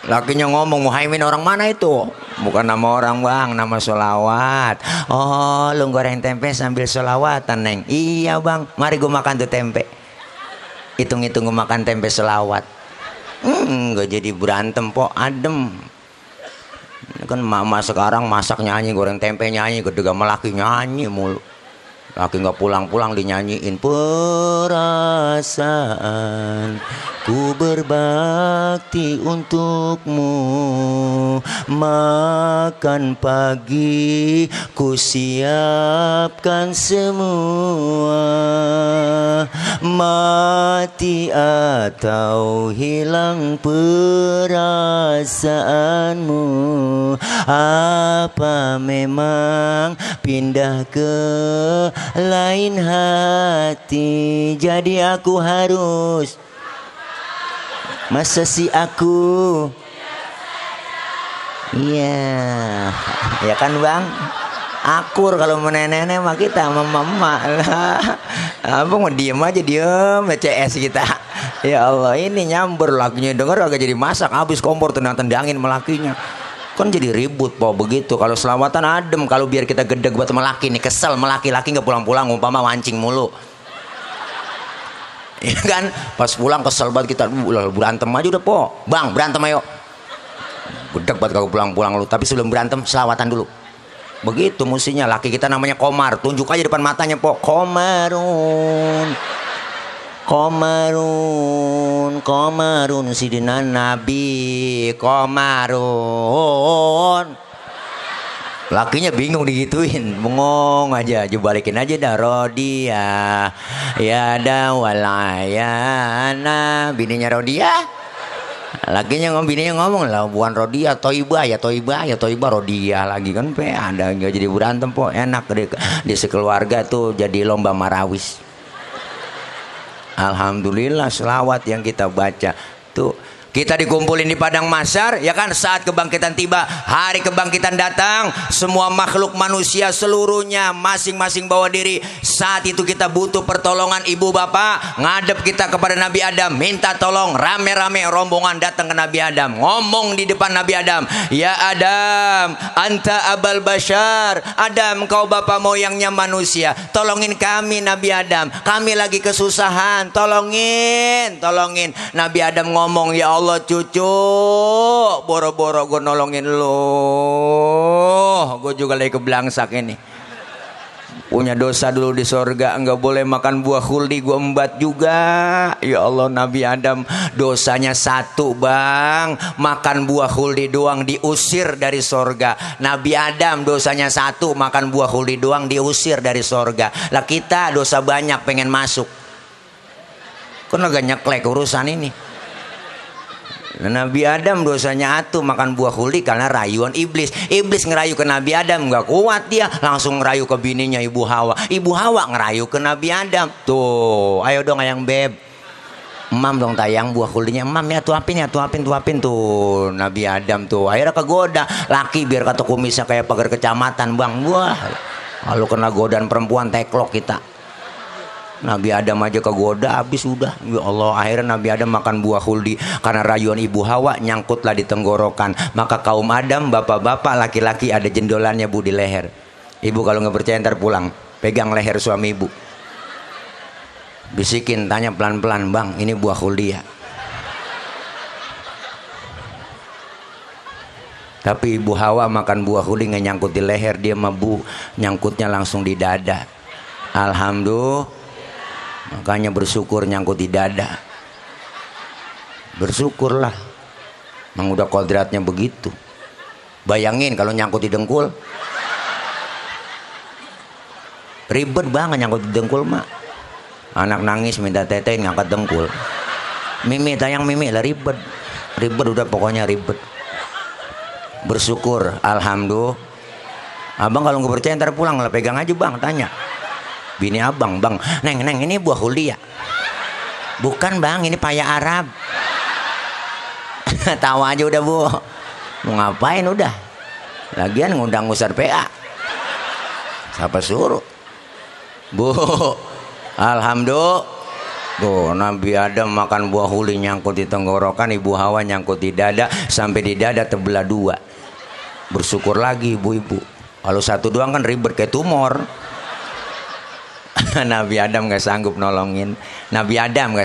Lakinya ngomong, Muhaimin orang mana itu? Bukan nama orang bang, nama sholawat. Oh lu goreng tempe sambil sholawatan neng. Iya bang, mari gue makan tuh tempe. Hitung-hitung gue makan tempe sholawat. Gak jadi berantem po, adem. Ini kan mama sekarang masak nyanyi, goreng tempe nyanyi, gede sama laki nyanyi mulu. Laki nggak pulang-pulang dinyanyiin. Perasaan ku berbakti untukmu, makan pagi ku siapkan semua, mati atau hilang perasaanmu, apa memang pindah ke lain hati, jadi aku harus masa si aku iya ya kan bang. Akur kalau nenek-nenek mah kita sama mama lah. Abang mau diem aja, diem CS kita. Ya Allah, ini nyamber lakinya denger agak jadi masak, habis kompor tendang-tendangin melakinya. Kan jadi ribut po begitu. Kalau selawatan adem, kalau biar kita gedeg buat melaki nih, kesel melaki-laki nggak pulang-pulang, umpama mancing mulu. Iya kan, pas pulang kesel banget kita, berantem aja udah po. Bang berantem ayo. Gedeg banget kalau pulang-pulang lu. Tapi sebelum berantem selawatan dulu. Begitu mestinya. Laki kita namanya Komar, tunjuk aja depan matanya po. Komarun, Komarun, Komarun, sidina Nabi Komarun. Lakinya bingung digituin, bengong aja, balikin aja dah. Rodia ya dawalayana, bininya Rodia. Lakinya bininya ngomong lah, bukan Rodia, Toibah ya, Toibah ya, Toibah Rodia lagi kan pe ada. Nggak jadi berantem po, enak di sekeluarga tuh jadi lomba marawis. Alhamdulillah selawat yang kita baca tuh Kita dikumpulin di padang mahsyar, ya kan? Saat kebangkitan tiba, hari kebangkitan datang, semua makhluk manusia seluruhnya masing-masing bawa diri. Saat itu kita butuh pertolongan ibu bapak, ngadep kita kepada Nabi Adam, minta tolong. Rame-rame rombongan datang ke Nabi Adam, ngomong di depan Nabi Adam, ya Adam, anta abal bashar. Adam, kau bapak moyangnya manusia, tolongin kami Nabi Adam, kami lagi kesusahan, tolongin. Nabi Adam ngomong, ya Allah cucu, boro-boro gue nolongin lo, gue juga lagi keblangsak ini, punya dosa dulu di sorga, nggak boleh makan buah khuldi, gue embat juga. Ya Allah, Nabi Adam dosanya satu bang, makan buah khuldi doang diusir dari sorga. Nabi Adam dosanya satu, makan buah khuldi doang diusir dari sorga. Lah kita dosa banyak pengen masuk, kan agak nyeklek urusan ini. Nabi Adam dosanya atuh, makan buah khuldi karena rayuan iblis. Iblis ngerayu ke Nabi Adam, nggak kuat dia, langsung ngerayu ke bininya Ibu Hawa. Ibu Hawa ngerayu ke Nabi Adam. Tuh, ayo dong ayang beb, emam dong tayang buah khuldinya, emam ya, tuapin tuh. Nabi Adam tuh akhirnya kegoda laki, biar kata kumisnya kayak pagar kecamatan bang. Wah, kalau kena godaan perempuan teklok kita. Nabi Adam aja kegoda, habis udah. Ya Allah, akhirnya Nabi Adam makan buah khuldi karena rayuan Ibu Hawa, nyangkutlah di tenggorokan. Maka kaum Adam, bapak-bapak, laki-laki ada jendolannya bu di leher. Ibu kalau nggak percaya ntar pulang, pegang leher suami ibu, bisikin, tanya pelan-pelan, bang ini buah khuldi ya? Tapi Ibu Hawa makan buah khuldi nggak nyangkut di leher, dia mabu nyangkutnya langsung di dada. Alhamdulillah. Makanya bersyukur nyangkut di dada. Bersyukurlah, emang udah kodratnya begitu. Bayangin kalau nyangkut di dengkul, ribet banget nyangkut di dengkul mak. Anak nangis minta tetein ngangkat dengkul, mimi tayang mimi lah, ribet udah, pokoknya ribet. Bersyukur, alhamdulillah. Abang kalau nggak percaya ntar pulang lah, pegang aja bang, tanya bini abang, bang, neng ini buah khuldi ya? Bukan bang, ini paya Arab. Tawa aja udah bu, mau ngapain udah, lagian ngundang Ustaz PA, siapa suruh bu. Alhamdulillah. Tuh, Nabi Adam makan buah khuldi nyangkut di tenggorokan, Ibu Hawa nyangkut di dada, sampai di dada terbelah dua. Bersyukur lagi ibu-ibu, kalau satu doang kan ribet kayak tumor. Nabi Adam nggak sanggup nolongin. Nabi Adam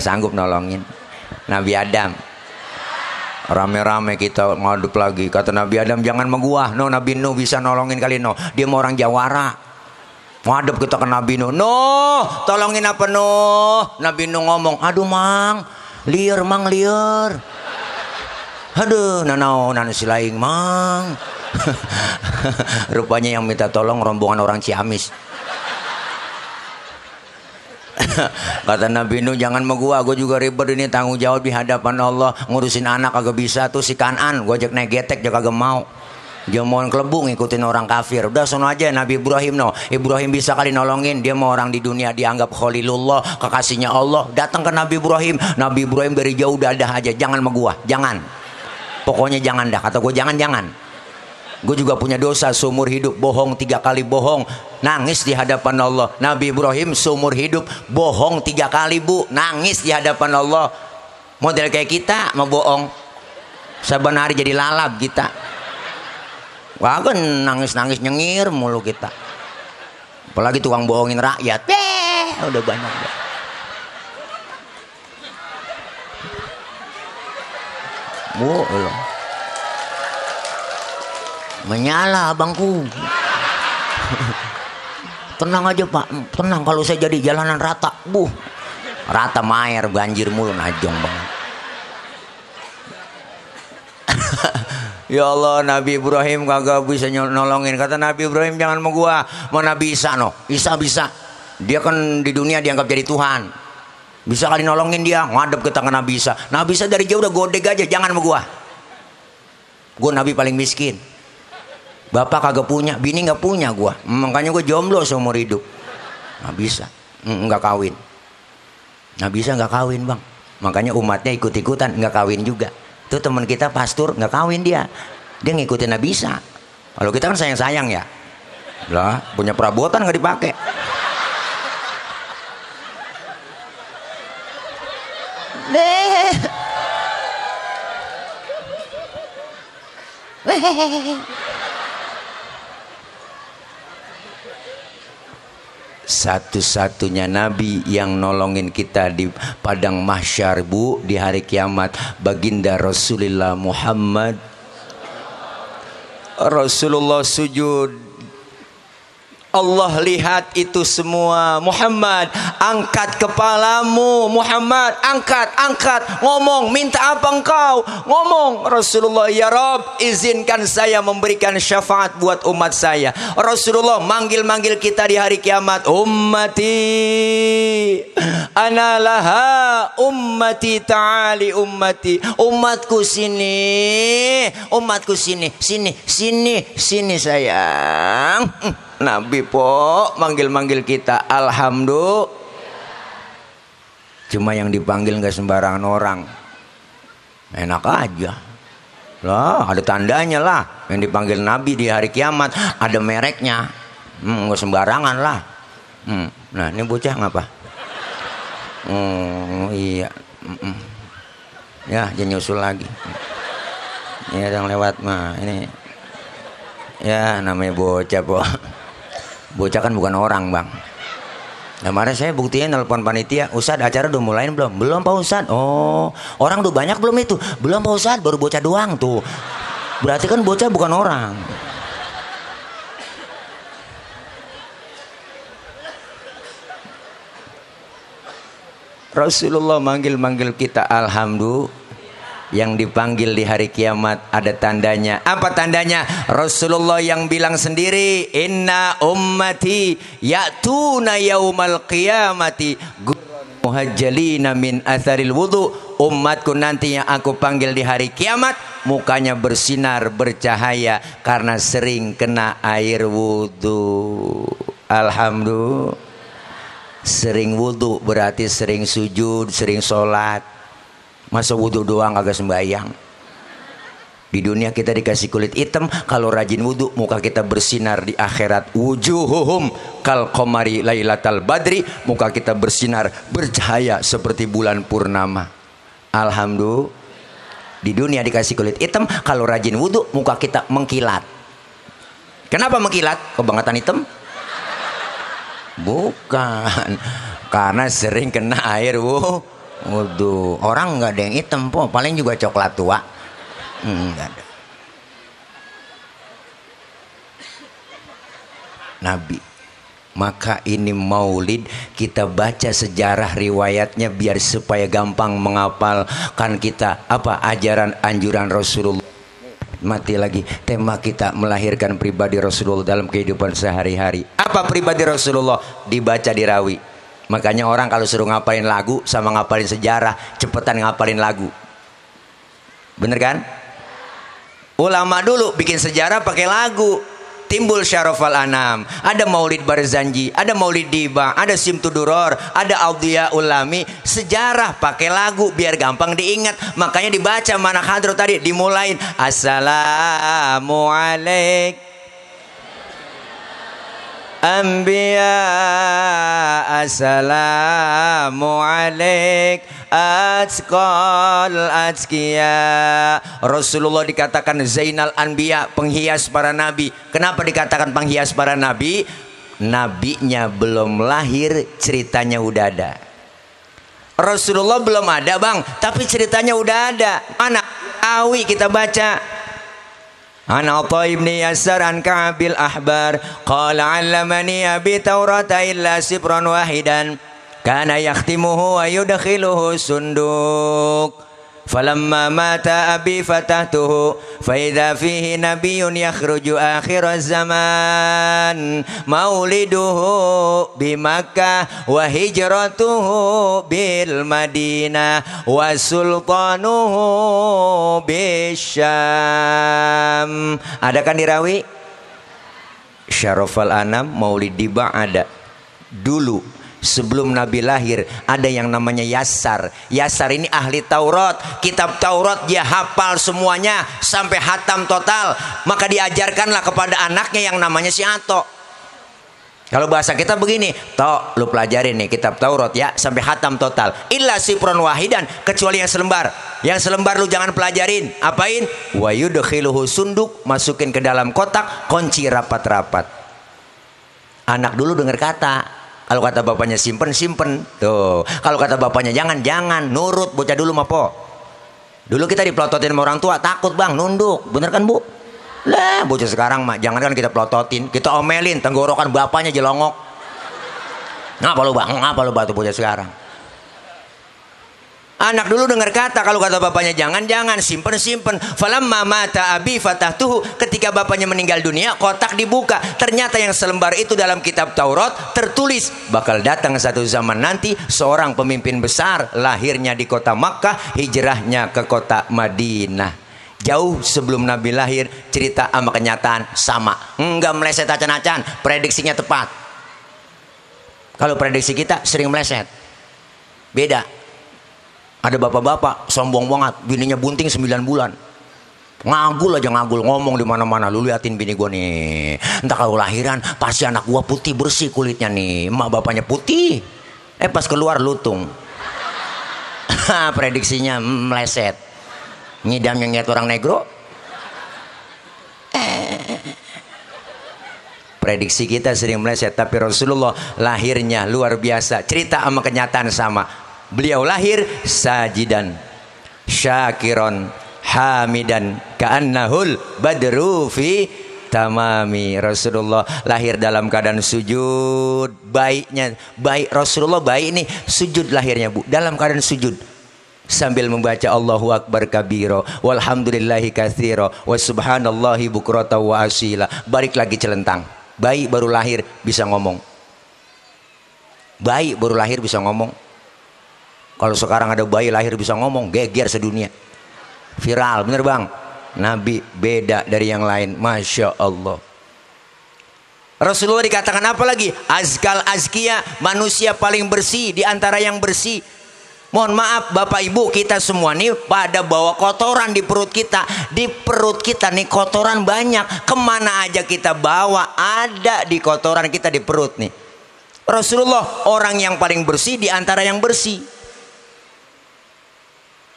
rame-rame kita ngadep lagi. Kata Nabi Adam, jangan sama gua. No, Nabi Nuh bisa nolongin kali. No, dia mau orang Jawara. Ngadep kita ke Nabi Nuh. No, tolongin apa no? Nabi Nuh ngomong, aduh mang, liar. Aduh, nana silaing mang. Rupanya yang minta tolong rombongan orang Ciamis. Kata Nabi Nuh, jangan sama gue juga ribet ini, tanggung jawab di hadapan Allah, ngurusin anak kagak bisa tuh si Kanan, gue ajak naik getek dia kagak mau, dia mau kelebung ngikutin orang kafir. Udah sono aja Nabi Ibrahim. No, Ibrahim bisa kali nolongin, dia mau orang di dunia dianggap Khalilullah, kekasihnya Allah. Datang ke Nabi Ibrahim dari jauh dadah aja, jangan sama gue, jangan, pokoknya jangan dah, kata gue jangan. Gue juga punya dosa seumur hidup, bohong 3 kali bohong, nangis di hadapan Allah. Nabi Ibrahim seumur hidup bohong 3 kali bu, nangis di hadapan Allah. Model kayak kita mau bohong saban hari jadi lalap kita. Wah kan nangis nyengir mulu kita. Apalagi tukang bohongin rakyat, udah banyak deh. Bu loh, menyala abangku. Tenang aja pak, tenang, kalau saya jadi jalanan rata, rata maer, banjir mulu, najong banget. Ya Allah, Nabi Ibrahim kagak bisa nolongin. Kata Nabi Ibrahim, jangan mau gua, mau Nabi Isa. No, Isa bisa, dia kan di dunia dianggap jadi Tuhan, bisa kali nolongin dia. Ngadep ke tangan Nabi Isa. Nabi Isa dari jauh udah godeg aja, jangan mau gua Nabi paling miskin, bapak kagak punya, bini nggak punya gua, makanya gua jomblo seumur hidup. Nggak bisa, nggak kawin. Nggak bisa nggak kawin bang, makanya umatnya ikut-ikutan nggak kawin juga. Itu teman kita pastor nggak kawin dia ngikutin Nabi Isa. Kalau kita kan sayang ya, lah punya perabotan nggak dipakai. Satu-satunya nabi yang nolongin kita di padang mahsyar, Bu, di hari kiamat, baginda Rasulullah Muhammad. Rasulullah sujud, Allah lihat itu semua. Muhammad, angkat kepalamu. Muhammad, angkat, ngomong, minta apa engkau? Ngomong. Rasulullah, ya Rabb, izinkan saya memberikan syafaat buat umat saya. Rasulullah manggil kita di hari kiamat, ummati ana laha, ummati ta'ali, ummati, umatku sini, sini sayang. Nabi po manggil kita, alhamdulillah. Cuma yang dipanggil nggak sembarangan orang. Enak aja lah, ada tandanya lah. Yang dipanggil Nabi di hari kiamat ada mereknya. Nggak sembarangan lah. Nah ini bocah ngapa? Iya. Ya jangan nyusul lagi. Ya yang lewat mah ini. Ya namanya bocah po. Bocah kan bukan orang, Bang. Kemarin saya buktiin nelpon panitia, Ustad acara udah mulai belum? Belum Pak Ustad. Oh, orang udah banyak belum itu? Belum Pak Ustad, baru bocah doang tuh. Berarti kan bocah bukan orang. Rasulullah manggil kita, alhamdulillah. Yang dipanggil di hari kiamat ada tandanya. Apa tandanya? Rasulullah yang bilang sendiri, inna ummati ya'tuna yaumal qiyamati muhajjalina min atharil wudu. Umatku nanti yang aku panggil di hari kiamat mukanya bersinar bercahaya karena sering kena air wudu. Alhamdulillah. Sering wudu berarti sering sujud, sering sholat. Masa wudu doang agak sembahyang? Di dunia kita dikasih kulit hitam, kalau rajin wudu muka kita bersinar di akhirat. Wujuhuhum kal qamari lailatal badri, muka kita bersinar bercahaya seperti bulan purnama. Alhamdulillah. Di dunia dikasih kulit hitam, kalau rajin wudu muka kita mengkilat. Kenapa mengkilat? Kebangetan hitam? Bukan, karena sering kena air wudu. Orang nggak ada yang hitam po, paling juga coklat tua. Nggak ada. Nabi. Maka ini maulid, kita baca sejarah riwayatnya biar supaya gampang menghafalkan kita apa ajaran anjuran Rasulullah. Mati lagi, tema kita melahirkan pribadi Rasulullah dalam kehidupan sehari-hari. Apa pribadi Rasulullah? Dibaca dirawi. Makanya orang kalau suruh ngapalin lagu sama ngapalin sejarah, cepetan ngapalin lagu. Bener kan? Ulama dulu bikin sejarah pakai lagu. Timbul Syarafal Anam, ada Maulid Barzanji, ada Maulid Diba, ada Simtuduror, ada Audia Ulami. Sejarah pakai lagu biar gampang diingat. Makanya dibaca mana hadro tadi dimulain Assalamualaikum Anbiya, Assalamualaikum Atqal Atqiya. Rasulullah dikatakan Zainal Anbiya, penghias para nabi. Kenapa dikatakan penghias para nabi? Nabinya belum lahir, ceritanya udah ada. Rasulullah belum ada bang, tapi ceritanya udah ada. Mana? Awi kita baca. An Atha ibn Yasar an Ka'bil Ahbar qala 'allamani abi Taurata illa sibran wahidan kana yakhtimuhu wa yudkhiluhu sunduk falamma mata abi fatahtuhu fa idza fihi nabiyyun yakhruju akhir zaman mauliduhu bi Makkah wa hijratuhu bil Madinah wa sultanuhu bisyam. Ada kan dirawi? Syarafal Anam, Maulid Diba ada. Dulu sebelum Nabi lahir ada yang namanya Yasar. Yasar ini ahli Taurat, kitab Taurat dia hafal semuanya sampai hatam total. Maka diajarkanlah kepada anaknya yang namanya si Ato. Kalau bahasa kita begini, Tok, lu pelajarin nih kitab Taurat ya sampai hatam total. Illa sifron wahidan, kecuali yang selembar. Yang selembar lu jangan pelajarin. Apain? Wa yudkhiluhu sunduk, masukin ke dalam kotak, kunci rapat-rapat. Anak dulu dengar kata. Kalau kata bapaknya simpen, simpen. Tuh. Kalau kata bapaknya jangan, jangan. Nurut, bocah dulu mah po. Dulu kita dipelototin sama orang tua, takut bang, nunduk. Bener kan bu? Lah, bocah sekarang mah jangan kan kita pelototin, kita omelin, tenggorokan bapaknya jelongok. Ngapa lu bang? Ngapa lu batu bocah sekarang? Anak dulu dengar kata, kalau kata bapaknya jangan, jangan, simpen, simpen. Falamma mata abi fatahtuhu, ketika bapaknya meninggal dunia, kotak dibuka. Ternyata yang selembar itu dalam kitab Taurat tertulis bakal datang satu zaman nanti seorang pemimpin besar, lahirnya di kota Makkah, hijrahnya ke kota Madinah. Jauh sebelum Nabi lahir, cerita sama kenyataan sama. Enggak meleset acan-acan, prediksinya tepat. Kalau prediksi kita sering meleset. Beda. Ada bapak-bapak sombong banget, bininya bunting 9 bulan. Ngagul aja ngagul, ngomong di mana-mana. Lu liatin bini gua nih. Entah kalau lahiran pasti anak gua putih bersih kulitnya nih. Emak bapaknya putih. Pas keluar lutung. Prediksinya meleset. Ngidamnya ngeliat orang negro. Prediksi kita sering meleset, tapi Rasulullah lahirnya luar biasa. Cerita sama kenyataan sama. Beliau lahir sajidan, syakiron, hamidan, ka'annahul badru fi tamami. Rasulullah lahir dalam keadaan sujud. Baik Rasulullah baik nih, sujud lahirnya bu, dalam keadaan sujud. Sambil membaca Allahu Akbar kabiro, walhamdulillahi katsiro, wa subhanallahi bukrata wa asila. Balik lagi celentang. Bayi baru lahir bisa ngomong. Bayi baru lahir bisa ngomong. Kalau sekarang ada bayi lahir bisa ngomong, geger sedunia. Viral, bener bang? Nabi beda dari yang lain, Masya Allah. Rasulullah dikatakan apa lagi? Azkal azkia, manusia paling bersih di antara yang bersih. Mohon maaf bapak ibu, kita semua nih pada bawa kotoran di perut kita. Di perut kita nih kotoran banyak. Kemana aja kita bawa ada di kotoran kita di perut nih. Rasulullah orang yang paling bersih di antara yang bersih.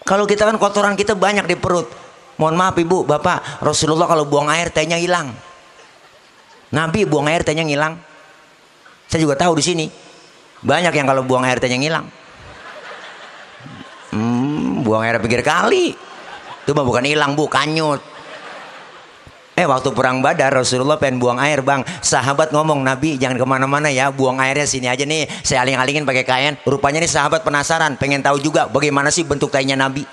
Kalau kita kan kotoran kita banyak di perut. Mohon maaf ibu bapak, Rasulullah kalau buang air tehnya hilang. Nabi buang air tehnya hilang. Saya juga tahu di sini banyak yang kalau buang air tehnya hilang. Buang air pinggir kali itu mah bukan hilang bu, kanyut. Waktu perang Badar Rasulullah pengen buang air bang, sahabat ngomong Nabi jangan kemana-mana ya, buang airnya sini aja nih, saya aling-alingin pakai kain. Rupanya nih sahabat penasaran, pengen tahu juga bagaimana sih bentuk tainya Nabi.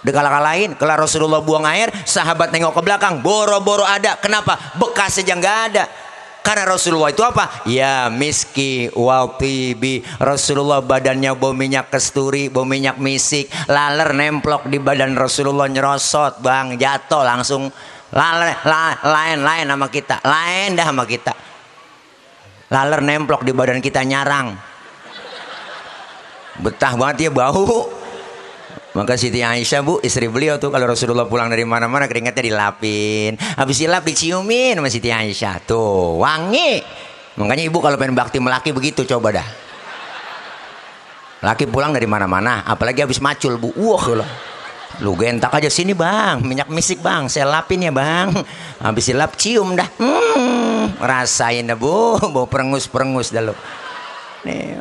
Dekala-kalain kelar Rasulullah buang air, sahabat nengok ke belakang, boro-boro ada. Kenapa? Bekas aja nggak ada. Karena Rasulullah itu apa? Ya miski wal tibi. Rasulullah badannya bau minyak kasturi, bau minyak misik. Laler nemplok di badan Rasulullah, nyerosot bang, jatuh langsung. Lain sama kita, lain dah sama kita. Laler nemplok di badan kita, nyarang. Betah banget ya bau. Maka Siti Aisyah bu, istri beliau tuh kalau Rasulullah pulang dari mana-mana keringatnya dilapin. Habis dilap diciumin sama Siti Aisyah. Tuh wangi. Makanya ibu kalau pengen bakti melaki begitu coba dah. Laki pulang dari mana-mana, apalagi habis macul bu. Wah lu gentak aja sini bang, minyak misik bang, saya lapin ya bang. Habis dilap cium dah. Rasain dah bu, bau perengus-perengus dah lu. Nih.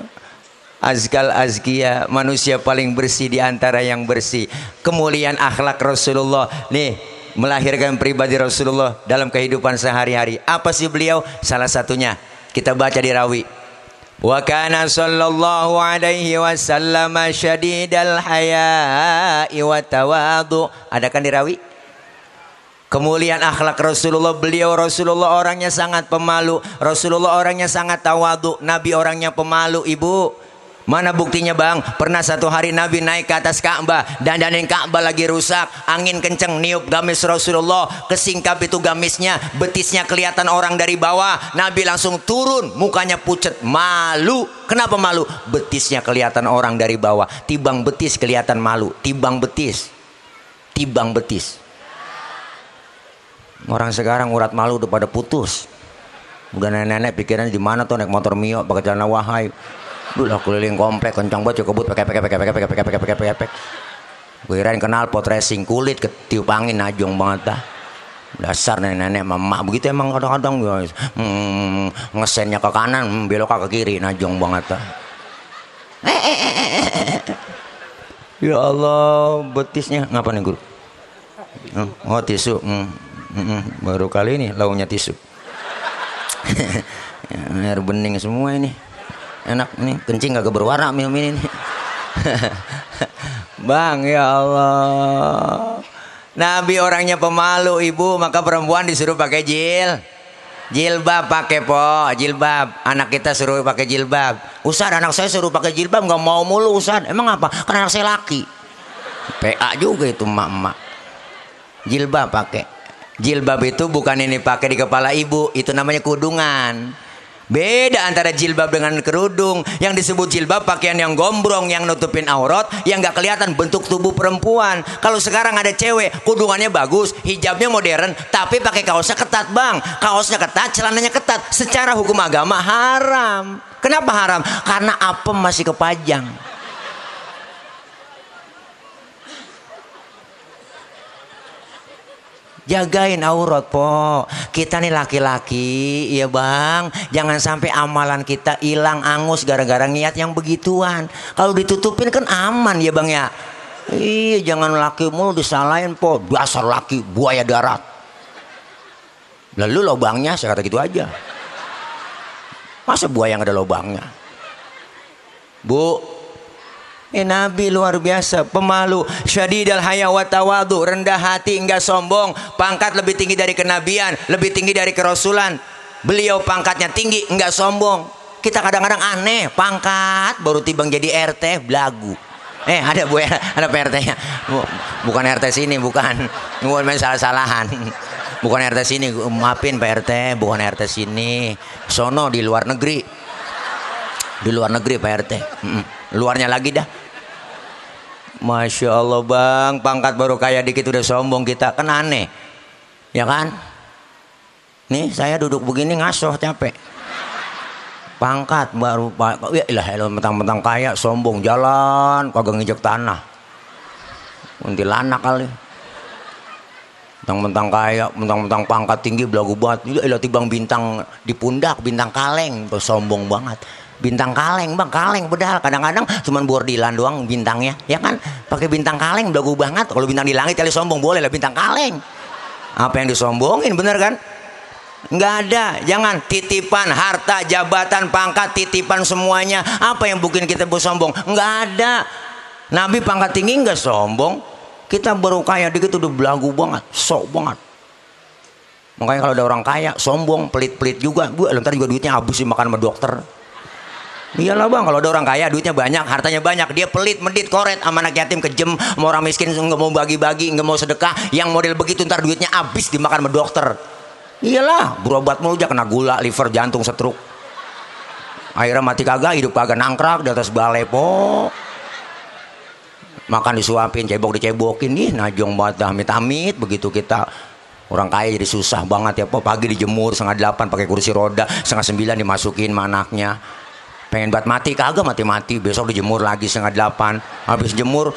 Azkal azkia, manusia paling bersih di antara yang bersih. Kemuliaan akhlak Rasulullah nih melahirkan pribadi Rasulullah dalam kehidupan sehari-hari. Apa sih beliau? Salah satunya kita baca di rawi. Wa kana sallallahu alaihi wasallam syadidal haya'i wa tawadu. Ada kan di rawi? Kemuliaan akhlak Rasulullah, beliau Rasulullah orangnya sangat pemalu. Rasulullah orangnya sangat tawadu. Nabi orangnya pemalu ibu. Mana buktinya bang? Pernah satu hari Nabi naik ke atas Ka'bah, dandanin Ka'bah lagi rusak, angin kenceng niup gamis Rasulullah, kesingkap itu gamisnya, betisnya kelihatan orang dari bawah. Nabi langsung turun, mukanya pucet, malu. Kenapa malu? Betisnya kelihatan orang dari bawah. Tibang betis kelihatan malu. Tibang betis. Orang sekarang urat malu udah pada putus. Udah nenek-nenek pikirannya di mana tuh naik motor Mio pakai celana wahai. Udah keliling komplek kencang banget kebut pakai. Gue kirain kenal pot racing kulit ketiup angin najong banget dah. Dasar nenek-nenek mama begitu emang kadang-kadang ngesennya ke kanan belok ke kiri najong banget dah. Ya Allah betisnya ngapa nih guru? Oh tisu. Baru kali ini launya tisu. Air bening semua ini. Enak nih, kencing gak berwarna minum ini. Bang, ya Allah. Nabi orangnya pemalu ibu, maka perempuan disuruh pakai jilbab pakai jilbab. Anak kita suruh pakai jilbab. Ustaz, anak saya suruh pakai jilbab nggak mau mulu Ustaz. Emang apa? Karena anak saya laki. PA juga itu emak-emak. Jilbab pakai. Jilbab itu bukan ini pakai di kepala ibu, itu namanya kudungan. Beda antara jilbab dengan kerudung. Yang disebut jilbab pakaian yang gombrong, yang nutupin aurat, yang gak kelihatan bentuk tubuh perempuan. Kalau sekarang ada cewek kudungannya bagus, hijabnya modern, tapi pakai kaosnya ketat bang. Kaosnya ketat, celananya ketat. Secara hukum agama haram. Kenapa haram? Karena apem masih kepajang. Jagain aurat po. Kita nih laki-laki, iya bang. Jangan sampai amalan kita hilang angus gara-gara niat yang begituan. Kalau ditutupin kan aman ya bang ya. Iya jangan laki mulu disalahin po. Dasar laki buaya darat. Lalu lubangnya saya kata gitu aja. Masa buaya yang ada lubangnya? Bu. Nabi luar biasa, pemalu, syadidal haya wa tawadu, rendah hati, enggak sombong, pangkat lebih tinggi dari kenabian, lebih tinggi dari kerasulan. Beliau pangkatnya tinggi, enggak sombong. Kita kadang-kadang aneh, pangkat baru tibang jadi RT, belagu. Ada bu, ada PRT-nya. Bukan RT sini, bukan main salah-salahan. Bukan RT sini, maafin PRT, bukan RT sini. Sono di luar negeri. Di luar negeri PRT. Luarnya lagi dah. Masya Allah bang, pangkat baru kaya dikit udah sombong kita, kan aneh, ya kan? Nih saya duduk begini ngasoh capek. Pangkat baru, ya ilah mentang-mentang kaya sombong jalan, kagak nginjek tanah. Kuntilanak kali. Mentang-mentang kaya, mentang-mentang pangkat tinggi belagu banget. Ilah tibang bintang di pundak, bintang kaleng, tuh sombong banget. Bintang kaleng bang, kaleng bedal. Kadang-kadang cuman bordilan doang bintangnya, ya kan? Pakai bintang kaleng belagu banget. Kalau bintang di langit kali sombong boleh lah bintang kaleng. Apa yang disombongin bener kan? Nggak ada. Jangan titipan harta, jabatan, pangkat, titipan semuanya. Apa yang bikin kita bersombong? Nggak ada. Nabi pangkat tinggi nggak sombong. Kita baru kaya dikit udah belagu banget, sok banget. Makanya kalau ada orang kaya sombong, pelit-pelit juga. Gue ntar juga duitnya habis dimakan sama dokter. Iyalah bang, kalau ada orang kaya duitnya banyak, hartanya banyak, dia pelit, medit, koret, sama anak yatim kejem, sama orang miskin nggak mau bagi-bagi, nggak mau sedekah, yang model begitu ntar duitnya habis dimakan sama dokter. Iyalah, berobat mulu aja kena gula, liver, jantung, stroke. Akhirnya mati kagak, hidup kagak nangkrak di atas balai po. Makan disuapin, cebok dicebokin, nih najong banget, amit-amit begitu kita. Orang kaya jadi susah banget ya po. Pagi dijemur 8:30 pakai kursi roda, 8:30 dimasukin sama anaknya. Pengen buat mati kagak mati-mati, besok dijemur lagi 7:30. Habis jemur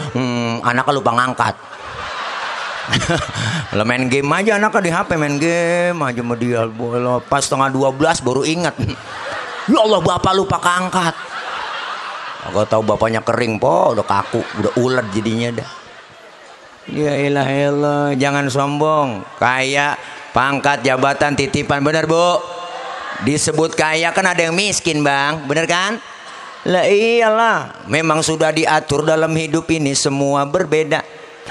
anaknya lupa ngangkat. Lah main game aja anaknya di HP, main game aja sama dia. Pas 11:30 baru ingat. Ya Allah bapak lupa keangkat. Agak tahu bapaknya kering po, udah kaku, udah ulet jadinya dah. Ya ilah elah, jangan sombong. Kaya, pangkat, jabatan, titipan, bener bu? Disebut kaya kan ada yang miskin bang, bener kan? Lah iyalah, memang sudah diatur dalam hidup ini semua berbeda.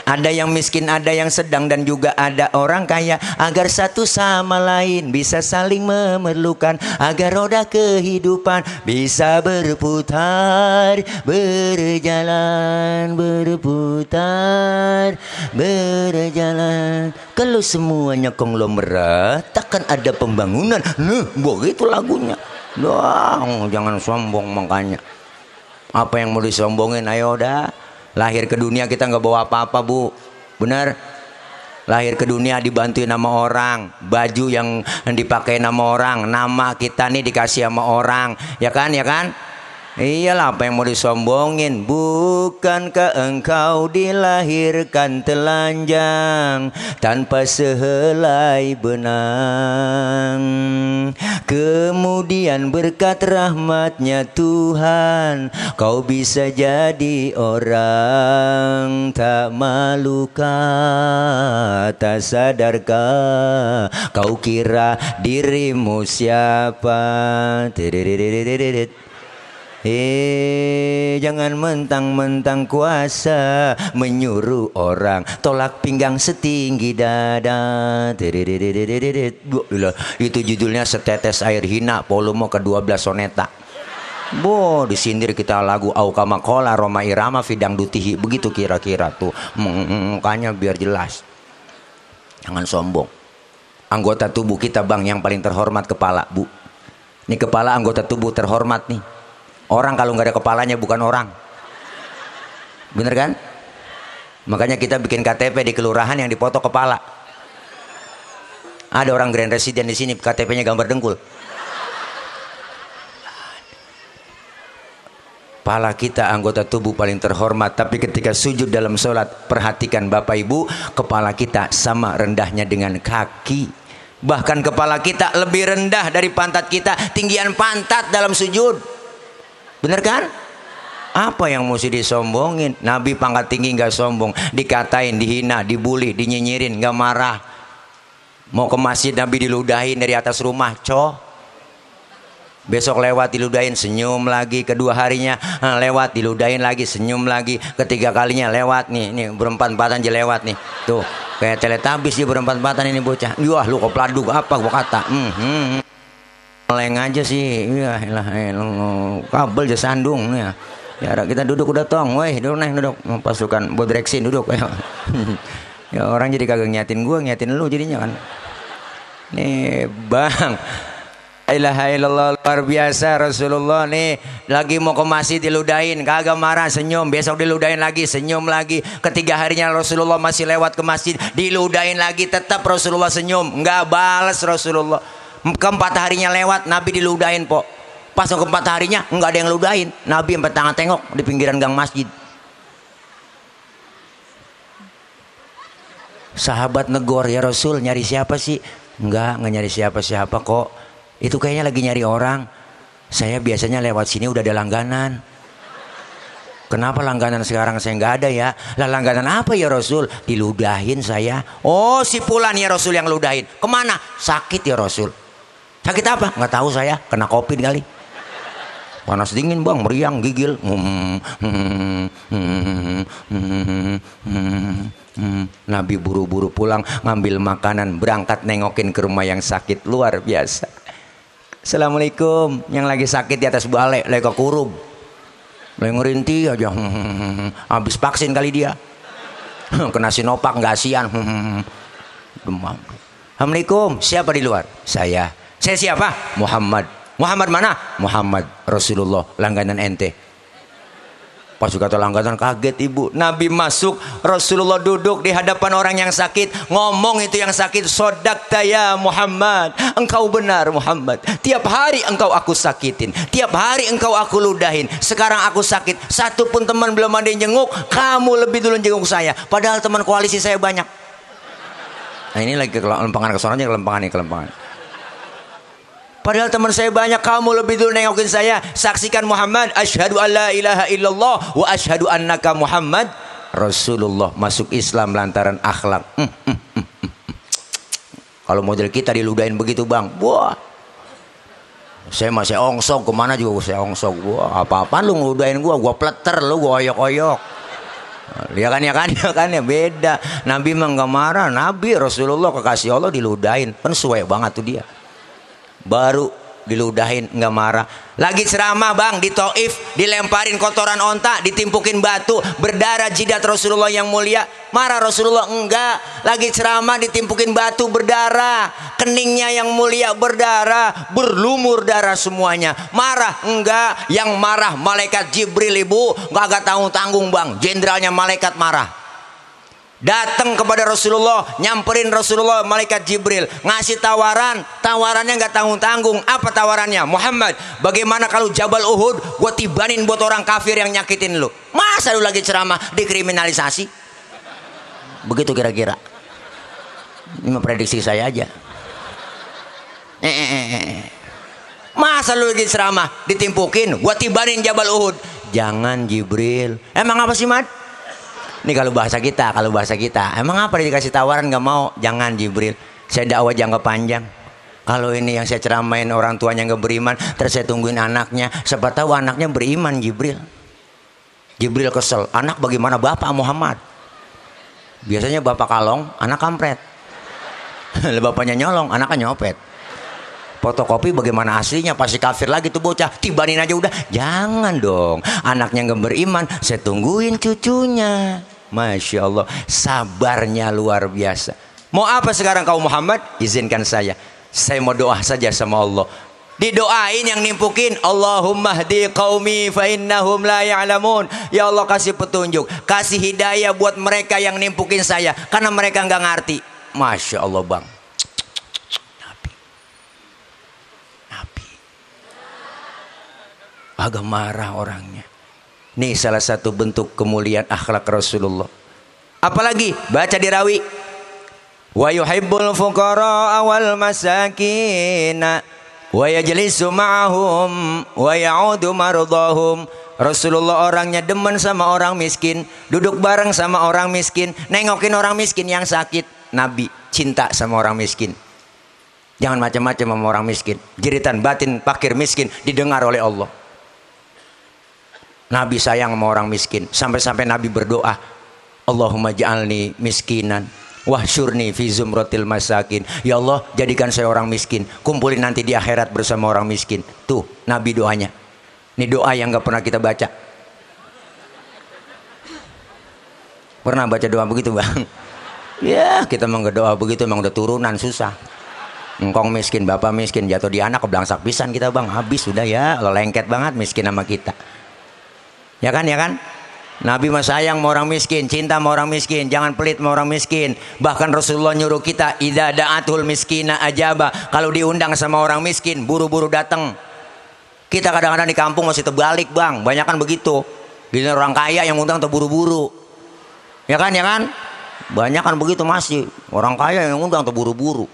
Ada yang miskin, ada yang sedang, dan juga ada orang kaya, agar satu sama lain bisa saling memerlukan, agar roda kehidupan bisa berputar, berjalan, berputar, berjalan. Kalau semuanya konglomerat, takkan ada pembangunan. Nah, begitu lagunya. Doang, jangan sombong makanya. Apa yang mau disombongin? Ayo dah. Lahir ke dunia kita nggak bawa apa-apa, Bu. Bener? Lahir ke dunia dibantuin sama orang, baju yang dipakai sama orang, nama kita nih dikasih sama orang, ya kan, ya kan? Iyalah, apa yang mau disombongin? Bukankah engkau dilahirkan telanjang tanpa sehelai benang? Kemudian berkat rahmatnya Tuhan, kau bisa jadi orang tak malukah, tak sadarkah kau kira dirimu siapa? Jangan mentang-mentang kuasa menyuruh orang tolak pinggang setinggi dada. Itu judulnya Setetes Air Hina volume ke-12 soneta. Disindir kita lagu Aukama Kola Roma Irama Fidang Dutihi. Begitu kira-kira tuh. Mukanya biar jelas. Jangan sombong. Anggota tubuh kita, Bang, yang paling terhormat kepala, Bu. Ini kepala anggota tubuh terhormat nih. Orang kalau nggak ada kepalanya bukan orang. Bener kan? Makanya kita bikin KTP di kelurahan yang dipoto kepala. Ada orang Grand Resident di sini, KTP-nya gambar dengkul. Kepala kita anggota tubuh paling terhormat, tapi ketika sujud dalam sholat, perhatikan Bapak Ibu, kepala kita sama rendahnya dengan kaki. Bahkan kepala kita lebih rendah dari pantat kita, tinggian pantat dalam sujud. Bener kan? Apa yang mesti disombongin? Nabi pangkat tinggi nggak sombong, dikatain, dihina, dibully, dinyinyirin, nggak marah. Mau ke masjid Nabi diludahin dari atas rumah, besok lewat diludahin, senyum lagi. Kedua harinya lewat diludahin lagi, senyum lagi. Ketiga kalinya lewat nih berempat-empatan aja lewat nih. Tuh kayak teletabis dia berempat-empatan ini bocah. Wah, lu kopladuk apa gua kata. Leng aja sih, ya kabel aja sandung ya. Ya kita duduk udah tong, weh duduk nih duduk. Pasukan Bodreksin duduk ya. Ya orang jadi kagak nyatin gua, nyatin lu jadinya kan. Nih Bang, la ilaha illallah, luar biasa. Rasulullah nih lagi mau ke masjid diludahin, kagak marah, senyum. Besok diludahin lagi, senyum lagi. Ketiga harinya Rasulullah masih lewat ke masjid, diludahin lagi, tetap Rasulullah senyum, nggak balas Rasulullah. Keempat harinya lewat, Nabi diludahin, po. Pas keempat harinya nggak ada yang ludahin, Nabi sampai tangan tengok di pinggiran gang masjid. Sahabat negor, ya Rasul, nyari siapa sih? Nggak nyari siapa-siapa kok. Itu kayaknya lagi nyari orang. Saya biasanya lewat sini udah ada langganan. Kenapa langganan sekarang saya nggak ada ya? Lah langganan apa ya Rasul? Diludahin saya. Oh, si Fulan ya Rasul yang ludahin. Kemana? Sakit ya Rasul. Sakit apa? Nggak tahu saya. Kena COVID kali. Panas dingin Bang, meriang, gigil. Nabi buru-buru pulang, ngambil makanan, berangkat nengokin ke rumah yang sakit. Luar biasa. Assalamualaikum. Yang lagi sakit di atas balai, lagi kekurung, lagi ngerintih aja. Habis vaksin kali dia. Kena Sinovac, nggak asian. Demam. Assalamualaikum. Siapa di luar? Saya siapa? Muhammad. Muhammad mana? Muhammad Rasulullah, langganan ente. Pas kata langganan kaget ibu. Nabi masuk, Rasulullah duduk di hadapan orang yang sakit. Ngomong itu yang sakit, sodakta ya Muhammad, engkau benar Muhammad. Tiap hari engkau aku sakitin, tiap hari engkau aku ludahin. Sekarang aku sakit, satu pun teman belum ada yang jenguk, kamu lebih dulu jenguk saya. Padahal teman koalisi saya banyak. Nah ini lagi kelempangan kesononya, kelempangan. Padahal teman saya banyak, kamu lebih dulu nengokin saya. Saksikan Muhammad, asyhadu alla ilaha illallah wa asyhadu annaka Muhammad Rasulullah. Masuk Islam lantaran akhlak. Kalau model kita diludahin begitu Bang, wah, saya masih ongsok, kemana juga saya ongsok. Wah, apa-apaan lu ngeludahin gua pleter lu, gua oyok-oyok. Ya kan, ya beda. Nabi mah nggak marah. Nabi Rasulullah kekasih Allah diludahin, kan sesuai banget tuh dia. Baru diludahin nggak marah. Lagi ceramah bang di Taif, dilemparin kotoran onta, ditimpukin batu, berdarah jidat Rasulullah yang mulia. Marah Rasulullah? Enggak. Lagi ceramah ditimpukin batu, berdarah, keningnya yang mulia berdarah, berlumur darah semuanya. Marah? Enggak. Yang marah malaikat Jibril ibu, nggak tanggung bang. Jenderalnya malaikat marah. Datang kepada Rasulullah, nyamperin Rasulullah, malaikat Jibril ngasih tawarannya nggak tanggung-tanggung. Apa tawarannya? Muhammad, bagaimana kalau Jabal Uhud gue tibanin buat orang kafir yang nyakitin lu? Masa lu lagi ceramah dikriminalisasi? Begitu kira-kira. Ini mah prediksi saya aja. Masa lu lagi ceramah ditimpukin, gue tibanin Jabal Uhud? Jangan Jibril. Emang apa sih Mat? Ini kalau bahasa kita, emang apa dikasih tawaran nggak mau? Jangan Jibril, saya dakwah jangka panjang. Kalau ini yang saya ceramain orang tuanya nggak beriman, terus saya tungguin anaknya, siapa tahu anaknya beriman. Jibril kesel, anak bagaimana bapak Muhammad? Biasanya bapak kalong, anak kampret. Bapaknya nyolong, anaknya nyopet. Fotokopi bagaimana aslinya, pasti kafir lagi tuh bocah, tibanin aja udah. Jangan dong, anaknya nggak beriman, saya tungguin cucunya. Masya Allah, sabarnya luar biasa. Mau apa sekarang kau Muhammad? Izinkan saya mau doa saja sama Allah. Didoain yang nimpukin, Allahumma hdi qaumi fa innahum la ya'lamun. Ya Allah kasih petunjuk, kasih hidayah buat mereka yang nimpukin saya, karena mereka nggak ngerti. Masya Allah bang. Agak marah orangnya. Ini salah satu bentuk kemuliaan akhlak Rasulullah. Apalagi baca di rawi, wa yuhibbul fuqara wal masakin wa yajlisu ma'ahum wa ya'udu mardahum. Rasulullah orangnya demen sama orang miskin, duduk bareng sama orang miskin, nengokin orang miskin yang sakit. Nabi cinta sama orang miskin. Jangan macam-macam sama orang miskin. Jeritan batin fakir miskin didengar oleh Allah. Nabi sayang sama orang miskin, sampai-sampai Nabi berdoa, Allahumma ja'alni miskinan wahsyurni fi zumratil masakin. Ya Allah, jadikan saya orang miskin, kumpulin nanti di akhirat bersama orang miskin. Tuh Nabi doanya. Ini doa yang gak pernah kita baca. Pernah baca doa begitu bang? Ya kita emang gak doa begitu, emang udah turunan susah. Engkong miskin, bapak miskin, jatuh di anak keblangsak pisan kita bang. Habis sudah ya, lengket banget miskin sama kita. Ya kan? Nabi mah sayang sama orang miskin, cinta sama orang miskin, jangan pelit sama orang miskin. Bahkan Rasulullah nyuruh kita, idza da'atul miskina ajaba. Kalau diundang sama orang miskin, buru-buru datang. Kita kadang-kadang di kampung masih terbalik bang, banyak kan begitu. Giliran orang kaya yang undang terburu-buru. Ya kan? Banyak kan begitu masih. Orang kaya yang undang terburu-buru.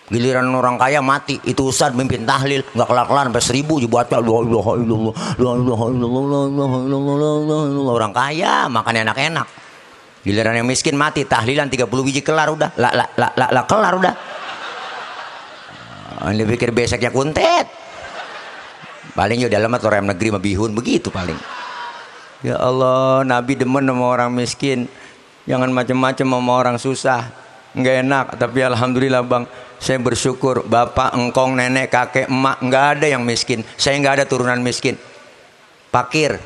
Giliran orang kaya mati, itu ustaz mimpin tahlil nggak kelar-kelar sampai 1000 dibaca, la ilaha illallah, la ilaha illallah, la ilaha illallah. Orang kaya makan enak-enak. Giliran yang miskin mati, tahlilan 30 biji kelar udah, la kelar udah. Anda pikir beseknya kuntet? Paling ya dalam atau rem negeri mah bihun begitu paling. Ya Allah, Nabi demen sama orang miskin, jangan macam-macam sama orang susah. Nggak enak, tapi alhamdulillah bang, saya bersyukur bapak, engkong, nenek, kakek, emak nggak ada yang miskin. Saya nggak ada turunan miskin. Pakir.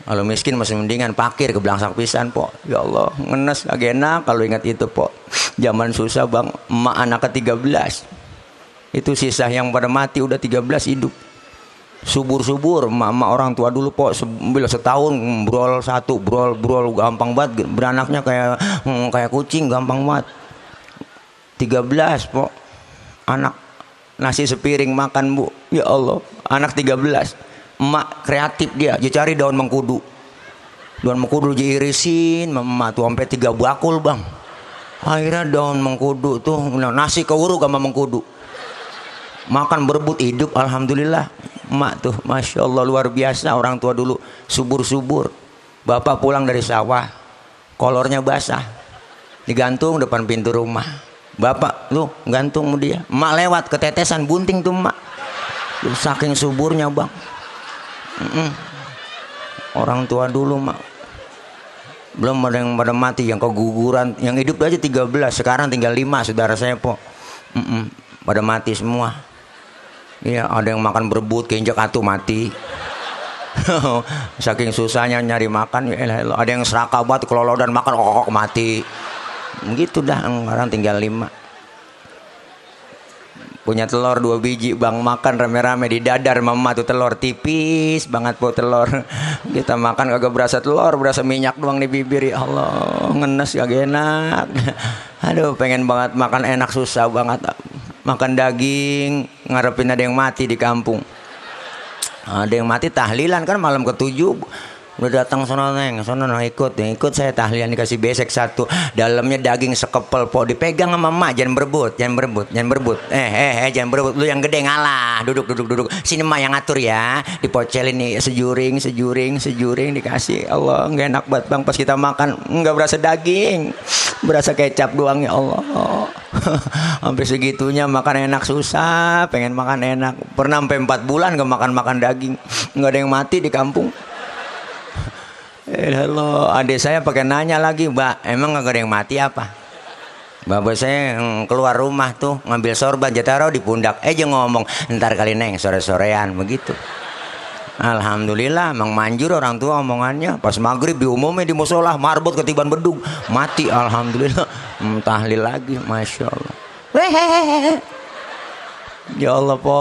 Kalau miskin masih mendingan pakir, keblangsak pisan po. Ya Allah, ngenes agak enak kalau ingat itu po. Zaman susah bang, emak anak ke-13. Itu sisa yang pada mati udah 13 hidup. Subur-subur emak orang tua dulu po, bila setahun brol satu, brol gampang banget, beranaknya kayak kucing, gampang banget. 13 po anak, nasi sepiring makan bu. Ya Allah, anak 13. Emak kreatif dia cari daun mengkudu diirisin emak tuh sampai 3 bakul bang. Akhirnya daun mengkudu tuh nasi keuruk sama mengkudu, makan berebut hidup. Alhamdulillah emak tuh masya Allah luar biasa. Orang tua dulu subur-subur. Bapak pulang dari sawah, kolornya basah, digantung depan pintu rumah. Bapak lu gantung dia, emak lewat ketetesan bunting tuh emak. Saking suburnya bang. Orang tua dulu mak belum ada yang pada mati, yang keguguran, yang hidup aja 13, sekarang tinggal 5 saudara saya po. Pada mati semua. Iya, ada yang makan berebut keinjak atu mati. Saking susahnya nyari makan, ya elah, ada yang serakah banget kelolodan makan kokok mati. Begitu dah, sekarang tinggal 5. Punya telur 2 biji bang, makan rame-rame di dadar mama tuh telur tipis banget po telur. Kita makan kagak berasa telur, berasa minyak doang di bibir. Ya Allah, ngenes kagak enak. Aduh, pengen banget makan enak, susah banget. Makan daging, ngarepin ada yang mati di kampung. Ada yang mati tahlilan kan malam ke-7. Udah datang sono neng, sono ikut saya tahlilan dikasih besek 1, dalamnya daging sekepel po, dipegang sama emak, jangan berebut. Jangan berebut, lu yang gede ngalah, duduk. Sini emak yang ngatur ya, dipocelin nih sejuring dikasih. Allah, nggak enak banget bang, pas kita makan nggak berasa daging, berasa kecap doang ya Allah. Sampai segitunya makan enak susah, pengen makan enak. Pernah sampai 4 bulan nggak makan daging, nggak ada yang mati di kampung. Halo, adik saya pakai nanya lagi, Mbak, emang nggak ada yang mati apa? Bapak saya keluar rumah tuh ngambil sorban jataro di pundak, jangan ngomong ntar kali neng sore-sorean begitu. Alhamdulillah, emang manjur orang tua omongannya. Pas maghrib diumumin di musola, marbot ketiban bedug, mati. Alhamdulillah, tahlil lagi, masya Allah. Ya Allah po,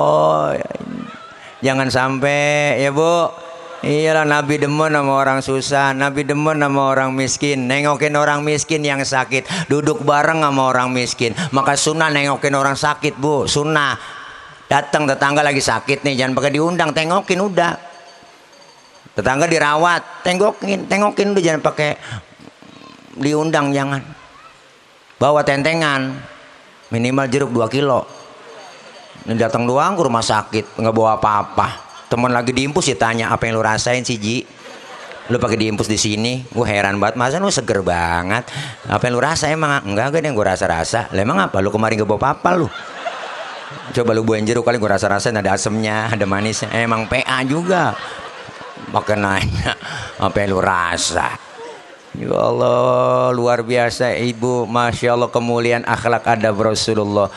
jangan sampai ya bu. Iyalah, Nabi demen sama orang susah, Nabi demen sama orang miskin, nengokin orang miskin yang sakit, duduk bareng sama orang miskin. Maka sunnah nengokin orang sakit bu, sunnah. Datang tetangga lagi sakit nih, jangan pakai diundang, tengokin udah. Tetangga dirawat, tengokin udah, jangan pakai diundang, jangan. Bawa tentengan, minimal jeruk 2 kilo. Ini datang doang ke rumah sakit, nggak bawa apa-apa. Temen lagi diimpus ditanya, apa yang lu rasain sih Ji? Lu pakai diimpus di sini, gue heran banget, masa lu seger banget? Apa yang lu rasa emang? Enggak deh, gue rasa-rasa. Lah emang apa? Lu kemarin gak bawa apa lu? Coba lu buahin jeruk kali, gue rasa-rasain ada asemnya, ada manisnya. Emang PA juga. Pakai nanya, apa yang lu rasa? Ya Allah, luar biasa ibu, masya Allah, kemuliaan akhlak adab Rasulullah.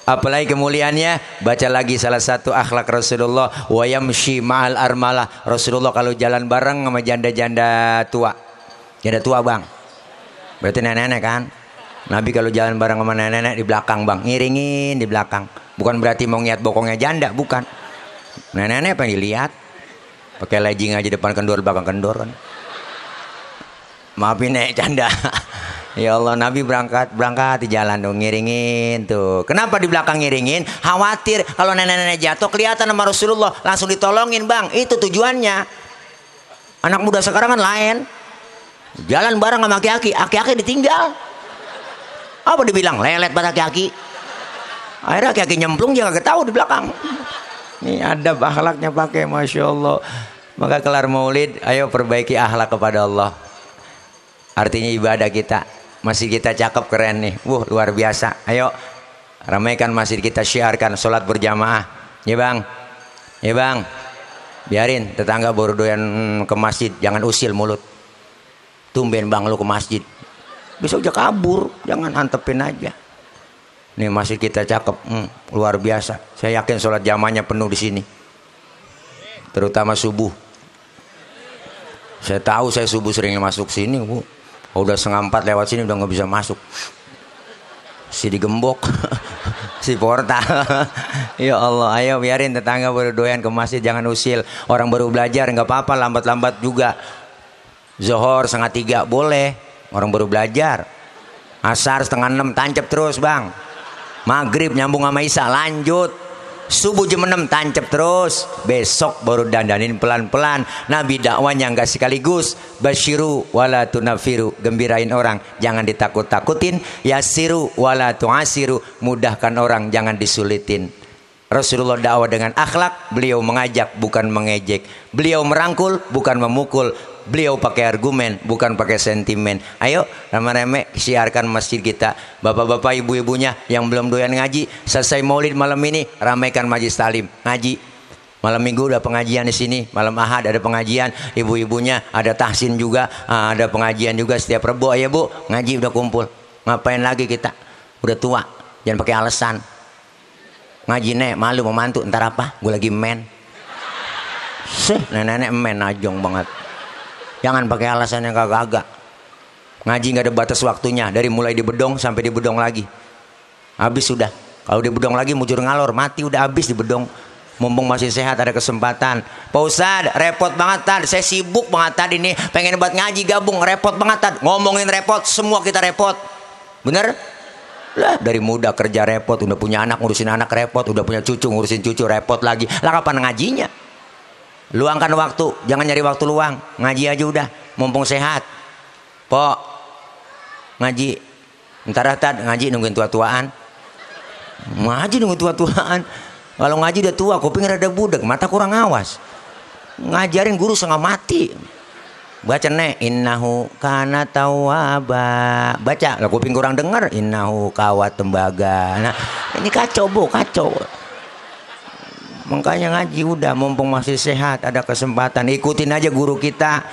Apalagi kemuliaannya, baca lagi salah satu akhlak Rasulullah, wa yamshi ma'al armalah. Rasulullah kalau jalan bareng sama janda-janda tua. Janda tua bang, berarti nenek-nenek kan. Nabi kalau jalan bareng sama nenek-nenek di belakang bang, ngiringin di belakang. Bukan berarti mau ngiat bokongnya janda, bukan. Nenek-nenek pengen dilihat, pakai legging aja depan kendor, belakang kendor kan. Maafin nek janda. Ya Allah, Nabi berangkat di jalan dong, ngiringin tuh. Kenapa di belakang ngiringin? Khawatir kalau nenek-nenek jatuh kelihatan sama Rasulullah, langsung ditolongin bang. Itu tujuannya. Anak muda sekarang kan lain. Jalan bareng sama aki-aki, aki-aki ditinggal. Apa dibilang? Lelet banget aki-aki. Akhirnya aki-aki nyemplung, dia gak tahu di belakang. Ini adab akhlaknya pakai, masya Allah. Maka kelar maulid, ayo perbaiki akhlak kepada Allah. Artinya ibadah kita. Masjid kita cakep, keren nih, luar biasa. Ayo ramaikan masjid kita, syiarkan sholat berjamaah, ya bang, biarin tetangga baru doyan ke masjid, jangan usil mulut. Tumben bang lu ke masjid, besok aja kabur, jangan antepin aja. Nih masjid kita cakep, luar biasa. Saya yakin sholat jamaahnya penuh di sini, terutama subuh. Saya tahu, saya subuh sering masuk sini bu. Udah 3:30 lewat sini udah nggak bisa masuk. Si digembok, si portal. Ya Allah, ayo biarin tetangga baru doyan ke masjid, jangan usil. Orang baru belajar nggak apa-apa, lambat-lambat juga. Zuhur 2:30 boleh, orang baru belajar. Asar 5:30 tancap terus bang. Maghrib nyambung sama Isya lanjut. Subuh jam 6 tancap terus. Besok baru dandanin pelan-pelan. Nabi dakwanya nggak sekaligus. Basyiru wala tunafiru, gembirain orang, jangan ditakut-takutin. Yasiru wala tuasiru, mudahkan orang, jangan disulitin. Rasulullah dakwah dengan akhlak. Beliau mengajak bukan mengejek. Beliau merangkul bukan memukul. Beliau pakai argumen bukan pakai sentimen. Ayo rame-rame siarkan masjid kita. Bapak-bapak, ibu-ibunya yang belum doyan ngaji, selesai maulid malam ini ramaikan majlis talim ngaji. Malam minggu udah pengajian di sini, malam ahad ada pengajian, ibu-ibunya ada tahsin juga, ada pengajian juga setiap Rebo. Ya Bu, ngaji udah kumpul. Ngapain lagi kita? Udah tua, jangan pakai alasan. Ngaji nek, malu mau mantu, ntar apa? Gue lagi men. Nenek-nenek men najong banget. Jangan pakai alasan yang kagak-kagak. Ngaji nggak ada batas waktunya, dari mulai di bedong sampai di bedong lagi. Habis sudah. Kalau di bedong lagi mujur ngalor, mati udah habis di bedong. Mumpung masih sehat ada kesempatan. Pak Ustad, repot banget Tad. Saya sibuk banget Tad ini. Pengen buat ngaji gabung, repot banget Tad. Ngomongin repot, semua kita repot. Bener? Lah dari muda kerja repot, udah punya anak ngurusin anak repot, udah punya cucu ngurusin cucu repot lagi. Lah kapan ngajinya? Luangkan waktu, jangan nyari waktu luang. Ngaji aja udah, mumpung sehat. Pok, ngaji. Ntar Tad ngaji nungguin tua-tuaan. Ngaji nungguin tua-tuaan. Kalau ngaji udah tua, kuping rada budak, mata kurang awas. Ngajarin guru setengah mati. Baca nek, innahu kana tawwaba. Baca, lah kuping kurang dengar, innahu kawat tembaga. Nah, ini kacau Bu, kacau. Makanya ngaji udah, mumpung masih sehat, ada kesempatan. Ikutin aja guru kita.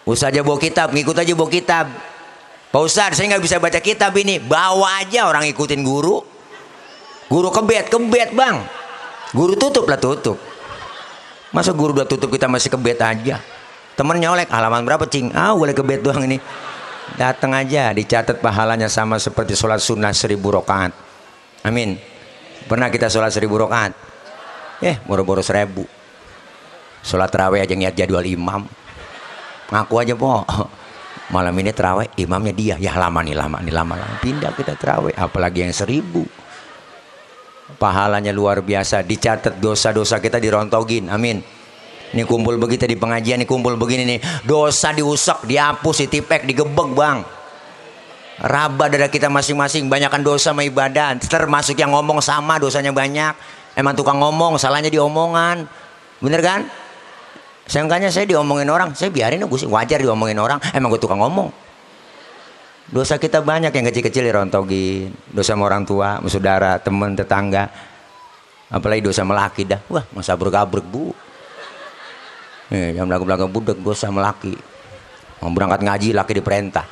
Usah aja bawa kitab, ngikut aja bawa kitab. Pak Ustadz, saya nggak bisa baca kitab ini. Bawa aja orang ikutin guru. Guru kebet bang. Guru tutup lah tutup. Masa guru udah tutup kita masih kebet aja. Temen nyolek, halaman berapa cing? Boleh kebet doang ini. Datang aja, dicatat pahalanya sama seperti sholat sunnah 1000 rakaat. Amin. Pernah kita sholat 1000 rakaat? Boro-boro 1000. Sholat terawih aja niat jadwal imam. Ngaku aja po. Malam ini terawih imamnya dia. Ya lama nih. Pindah kita terawih. Apalagi yang 1000. Pahalanya luar biasa, dicatat dosa-dosa kita dirontogin. Amin. Ini kumpul begitu di pengajian, ini kumpul begini nih, dosa diusap, dihapus, ditipek, digebek bang. Raba dada kita masing-masing, banyakan dosa sama ibadah. Termasuk yang ngomong sama dosanya banyak. Emang tukang ngomong, salahnya di omongan. Bener kan? Seenggaknya saya diomongin orang, saya biarin, gue sih wajar diomongin orang. Emang gue tukang ngomong. Dosa kita banyak yang kecil-kecil dirontogin. Dosa sama orang tua, sama saudara, teman, tetangga. Apalagi dosa sama laki dah. Wah, masa abrek-abrek Bu. Yang belakang-belakang budak dosa sama laki. Mau berangkat ngaji, laki diperintah.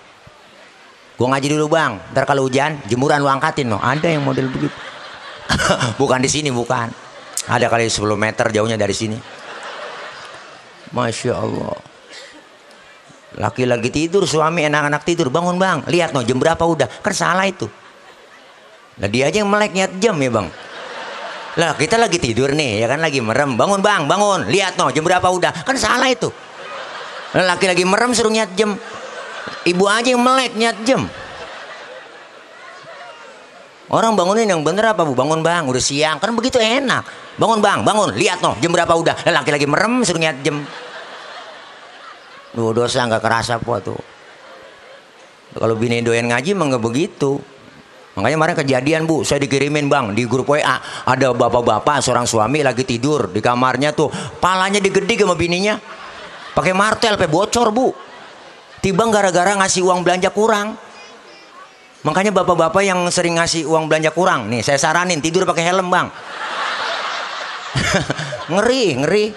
Gua ngaji dulu bang. Ntar kalau hujan, jemuran lu angkatin no. Ada yang model begitu. Bukan di sini, bukan. Ada kali 10 meter jauhnya dari sini. Masya Allah. Laki lagi tidur, suami anak-anak tidur, bangun bang, lihat no jam berapa udah, kan salah itu. Lah dia aja yang melek niat jam ya bang. Lah kita lagi tidur nih, ya kan lagi merem, bangun bang, bangun, lihat no jam berapa udah, kan salah itu. Lah laki lagi merem suruh niat jam, ibu aja yang melek niat jam. Orang bangunin yang bener apa Bu? Bangun bang, udah siang, kan begitu enak. Bangun bang, bangun, lihat no jam berapa udah, lah laki lagi merem suruh niat jam. Dosa nggak kerasa po tuh. Kalau bini doyan ngaji mah nggak begitu. Makanya kemarin kejadian Bu, saya dikirimin bang di grup WA, ada bapak-bapak seorang suami lagi tidur di kamarnya tuh, palanya digedik sama bininya, pakai martel, sampai bocor Bu. Tiba gara-gara ngasih uang belanja kurang. Makanya bapak-bapak yang sering ngasih uang belanja kurang, nih saya saranin tidur pakai helm bang. ngeri.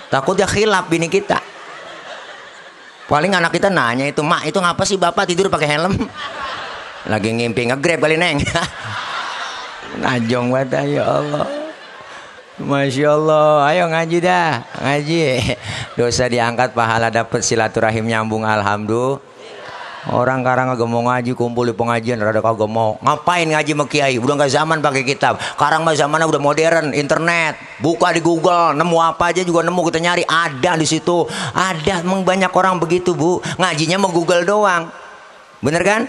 Takutnya khilaf bini kita. Paling anak kita nanya itu, mak itu ngapa sih bapak tidur pakai helm? Lagi ngimpi nge-grab kali neng. Najong banget ya Allah. Masya Allah, ayo ngaji dah, ngaji. Dosa diangkat, pahala dapat, silaturahim nyambung, alhamdulillah. Orang sekarang kagak mau ngaji, kumpul di pengajian rada kagak mau. Ngapain ngaji sama kiai? Udah nggak zaman pakai kitab. Sekarang mah zamannya udah modern, internet. Buka di Google, nemu apa aja juga nemu, kita nyari ada di situ. Ada, emang banyak orang begitu Bu. Ngajinya mau Google doang. Bener kan?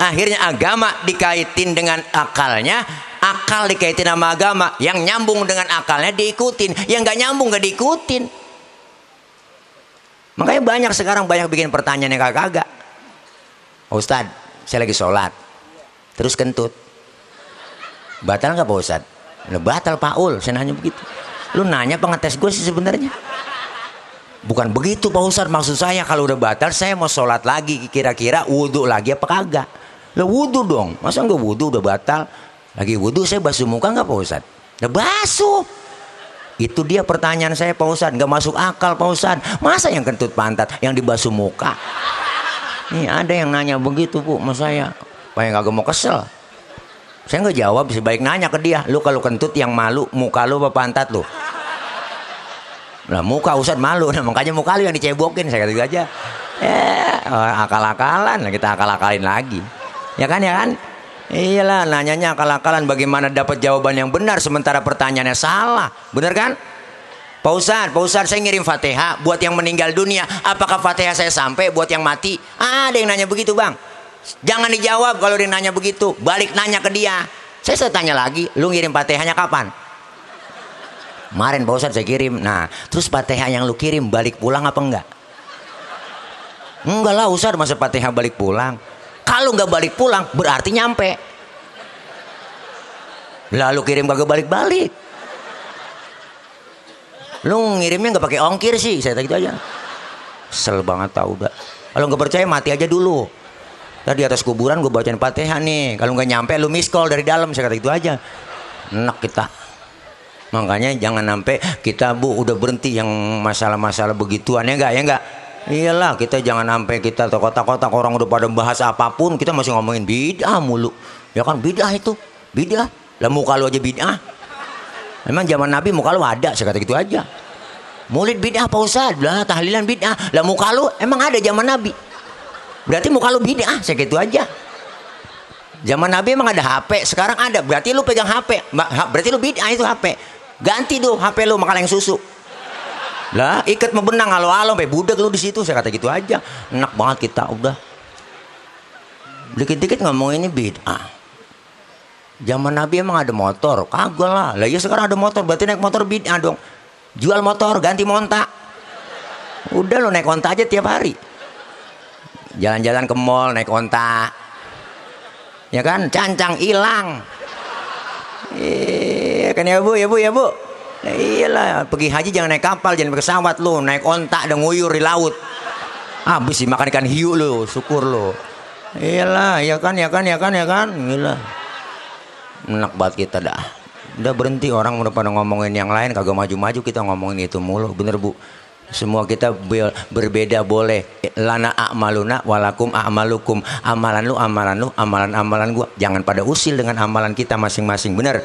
Akhirnya agama dikaitin dengan akalnya, akal dikaitin sama agama. Yang nyambung dengan akalnya diikutin, yang nggak nyambung nggak diikutin. Makanya banyak sekarang bikin pertanyaan yang kagak. Ustad, saya lagi sholat, terus kentut, batal nggak Pak Ustad? Batal Pak Ul, saya nanya begitu. Lu nanya pengetes gue sih sebenarnya. Bukan begitu Pak Ustad, maksud saya kalau udah batal saya mau sholat lagi, kira-kira wudhu lagi apa kagak? Lah wudhu dong, masa nggak wudhu udah batal? Lagi wudhu saya basuh muka nggak Pak Ustad? Udah basuh. Itu dia pertanyaan saya Pak Ustadz, nggak masuk akal Pak Ustadz. Masa yang kentut pantat, yang dibasuh muka? Nih ada yang nanya begitu Bu sama saya, supaya nggak mau kesel. Saya nggak jawab, sebaik nanya ke dia, lu kalau kentut yang malu muka lu apa pantat lu? Lah muka Ustadz malu, nah makanya muka lu yang dicebokin, saya kata gitu aja. Akal-akalan, kita akal-akalin lagi. Ya kan, ya kan? Iyalah, nanyanya akal-akalan, bagaimana dapat jawaban yang benar sementara pertanyaannya salah. Benar kan? Pak Ustadz saya ngirim Fatihah buat yang meninggal dunia. Apakah Fatihah saya sampai buat yang mati? Ada yang nanya begitu Bang. Jangan dijawab kalau dia nanya begitu. Balik nanya ke dia. Saya tanya lagi, lu ngirim Fatihahnya kapan? Kemarin Pak Ustadz saya kirim. Nah, terus Fatihah yang lu kirim balik pulang apa enggak? Enggak lah Ustadz, masa Fatihah balik pulang? Kalau nggak balik pulang berarti nyampe. Lalu kirim kagak balik-balik. Lu ngirimnya nggak pakai ongkir sih, saya gitu aja. Kesel banget tau udah. Kalau nggak percaya mati aja dulu. Tadi atas kuburan gue bacain Fatihah nih. Kalau nggak nyampe lu miss call dari dalam, saya kata gitu aja. Enak kita. Makanya jangan sampai kita Bu udah berhenti yang masalah-masalah begituan, ya enggak? Iyalah, kita jangan sampai kita kotak-kotak orang udah pada bahas apapun kita masih ngomongin bid'ah mulu. Ya kan bid'ah itu, bid'ah. Lah muka lu aja bid'ah. Memang zaman Nabi muka lu ada, saya kata gitu aja. Maulid bid'ah Pak Ustadz, lah tahlilan bid'ah. Lah muka lu emang ada zaman Nabi. Berarti muka lu bid'ah, saya gitu aja. Zaman Nabi emang ada HP, sekarang ada. Berarti lu pegang HP. Berarti lu bid'ah itu HP. Ganti tuh HP lu makan yang susu. Lah ikat membenang halo-halo sampai budak lu di situ, saya kata gitu aja. Enak banget kita udah. Dikit-dikit ngomong ini bid'ah. Zaman Nabi emang ada motor, kagak lah. Lah ya sekarang ada motor, berarti naik motor bid'ah dong. Jual motor, ganti monta. Udah lo naik onta aja tiap hari. Jalan-jalan ke mall naik onta. Ya kan, cancang hilang. Kan ya Bu. Nah, iyalah, pergi haji jangan naik kapal, jangan naik pesawat lu, naik onta dan nguyur di laut. Habis dimakan ikan hiu lu, syukur lu. Iyalah, ya kan. Gila. Enak banget kita dah. Udah berhenti, orang udah pada ngomongin yang lain, kagak maju-maju, kita ngomongin itu mulu. Bener Bu. Semua kita berbeda boleh. Lana a'maluna walakum a'malukum. Amalan lu, amalan gua. Jangan pada usil dengan amalan kita masing-masing. Bener.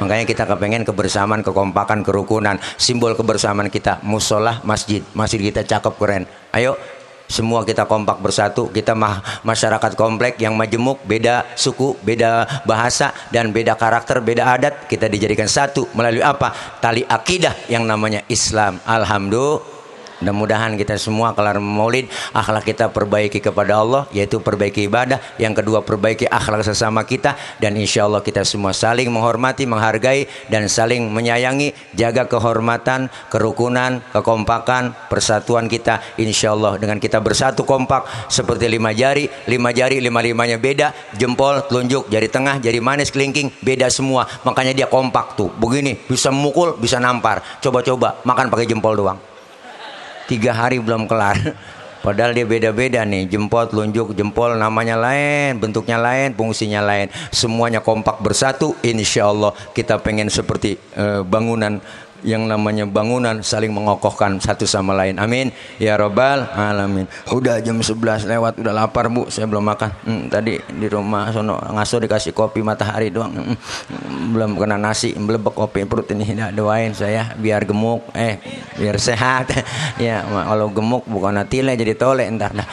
Makanya kita kepengen kebersamaan, kekompakan, kerukunan. Simbol kebersamaan kita musola, masjid kita cakep keren. Ayo semua kita kompak bersatu. Kita masyarakat komplek yang majemuk, beda suku, beda bahasa dan beda karakter, beda adat. Kita dijadikan satu melalui apa? Tali akidah yang namanya Islam. Alhamdulillah. Mudah-mudahan kita semua kelar maulid, akhlak kita perbaiki kepada Allah, yaitu perbaiki ibadah. Yang kedua, perbaiki akhlak sesama kita. Dan insya Allah kita semua saling menghormati, menghargai, dan saling menyayangi. Jaga kehormatan, kerukunan, kekompakan, persatuan kita. Insya Allah dengan kita bersatu kompak seperti lima jari, lima-limanya beda. Jempol, telunjuk, jari tengah, jari manis, kelingking, beda semua. Makanya dia kompak tuh, begini, bisa memukul, bisa nampar. Coba-coba, makan pakai jempol doang. 3 hari belum kelar. Padahal dia beda-beda nih, jempol, telunjuk, jempol namanya lain, bentuknya lain, fungsinya lain. Semuanya kompak bersatu. Insya Allah kita pengen seperti bangunan, yang namanya bangunan saling mengokohkan satu sama lain. Amin ya robbal alamin. Udah jam 11 lewat, udah lapar Bu, saya belum makan. Tadi di rumah sono ngaso dikasih kopi matahari doang. Belum kena nasi, belebek kopi, perut ini. Doain saya biar gemuk, biar sehat. Ya kalau gemuk bukan tile jadi tole entar dah.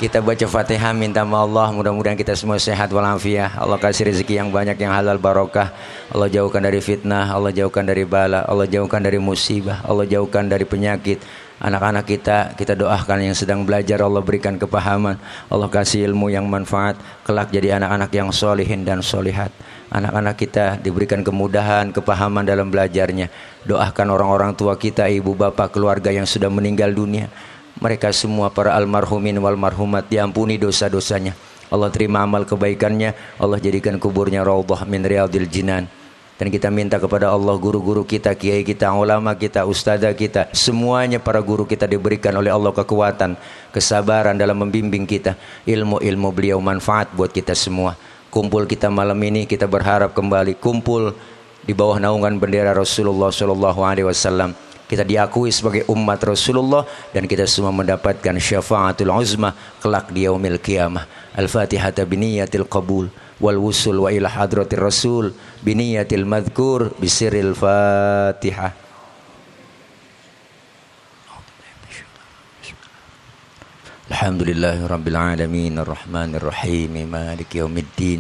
Kita baca Fatihah, minta sama Allah, mudah-mudahan kita semua sehat walafiat. Allah kasih rezeki yang banyak, yang halal barokah. Allah jauhkan dari fitnah, Allah jauhkan dari bala, Allah jauhkan dari musibah, Allah jauhkan dari penyakit. Anak-anak kita doakan yang sedang belajar, Allah berikan kepahaman, Allah kasih ilmu yang manfaat, kelak jadi anak-anak yang solihin dan solihat. Anak-anak kita diberikan kemudahan, kepahaman dalam belajarnya. Doakan orang-orang tua kita, ibu bapak, keluarga yang sudah meninggal dunia. Mereka semua para almarhumin wal marhumat diampuni dosa-dosanya. Allah terima amal kebaikannya. Allah jadikan kuburnya raudhah min riyadil jinan. Dan kita minta kepada Allah, guru-guru kita, kiai kita, ulama kita, ustadzah kita, semuanya para guru kita diberikan oleh Allah kekuatan, kesabaran dalam membimbing kita. Ilmu-ilmu beliau manfaat buat kita semua. Kumpul kita malam ini, kita berharap kembali kumpul di bawah naungan bendera Rasulullah sallallahu alaihi wasallam. Kita diakui sebagai umat Rasulullah dan kita semua mendapatkan syafaatul uzma kelak di yaumil qiyamah. Al-Fatihah biniyatil qabul wal wusul wa ila hadratir rasul biniyatil madhkur bisiril Fatihah. Alhamdulillahi rabbil alamin arrahmanir rahim maliki yaumiddin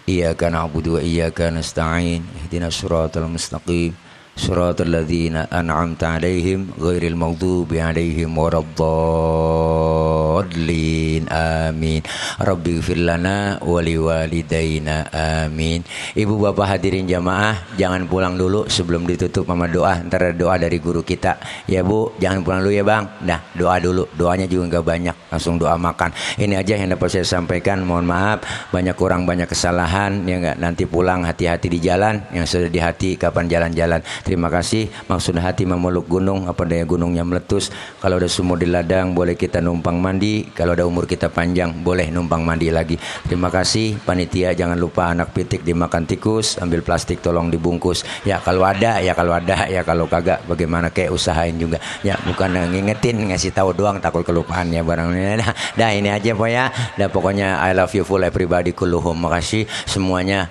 iyyaka na'budu wa iyyaka nasta'in ihdinas siratal mustaqim siratal ladzina an'amta 'alaihim ghairil maghdubi 'alaihim waraddallin amin. Rabbighfir lana wa liwalidayna amin. Ibu bapak hadirin jamaah, jangan pulang dulu sebelum ditutup sama doa. Ntar ada doa dari guru kita ya Bu, jangan pulang dulu ya Bang. Nah, doa dulu, doanya juga nggak banyak, langsung doa makan. Ini aja yang dapat saya sampaikan, mohon maaf banyak kurang banyak kesalahan ya nggak. Nanti pulang hati-hati di jalan, yang sudah di hati kapan jalan-jalan. Terima kasih. Maksud hati memeluk gunung, apa daya gunungnya meletus. Kalau ada sumur di ladang boleh kita numpang mandi, kalau ada umur kita panjang boleh numpang mandi lagi. Terima kasih panitia, jangan lupa anak pitik dimakan tikus, ambil plastik tolong dibungkus. Ya kalau ada, ya kalau ada, ya kalau kagak bagaimana kayak usahain juga. Ya bukan ngingetin, ngasih tahu doang takut kelupaan ya barangnya. Dah ini aja Pak ya. Dah pokoknya I love you full everybody kulluhum. Makasih semuanya.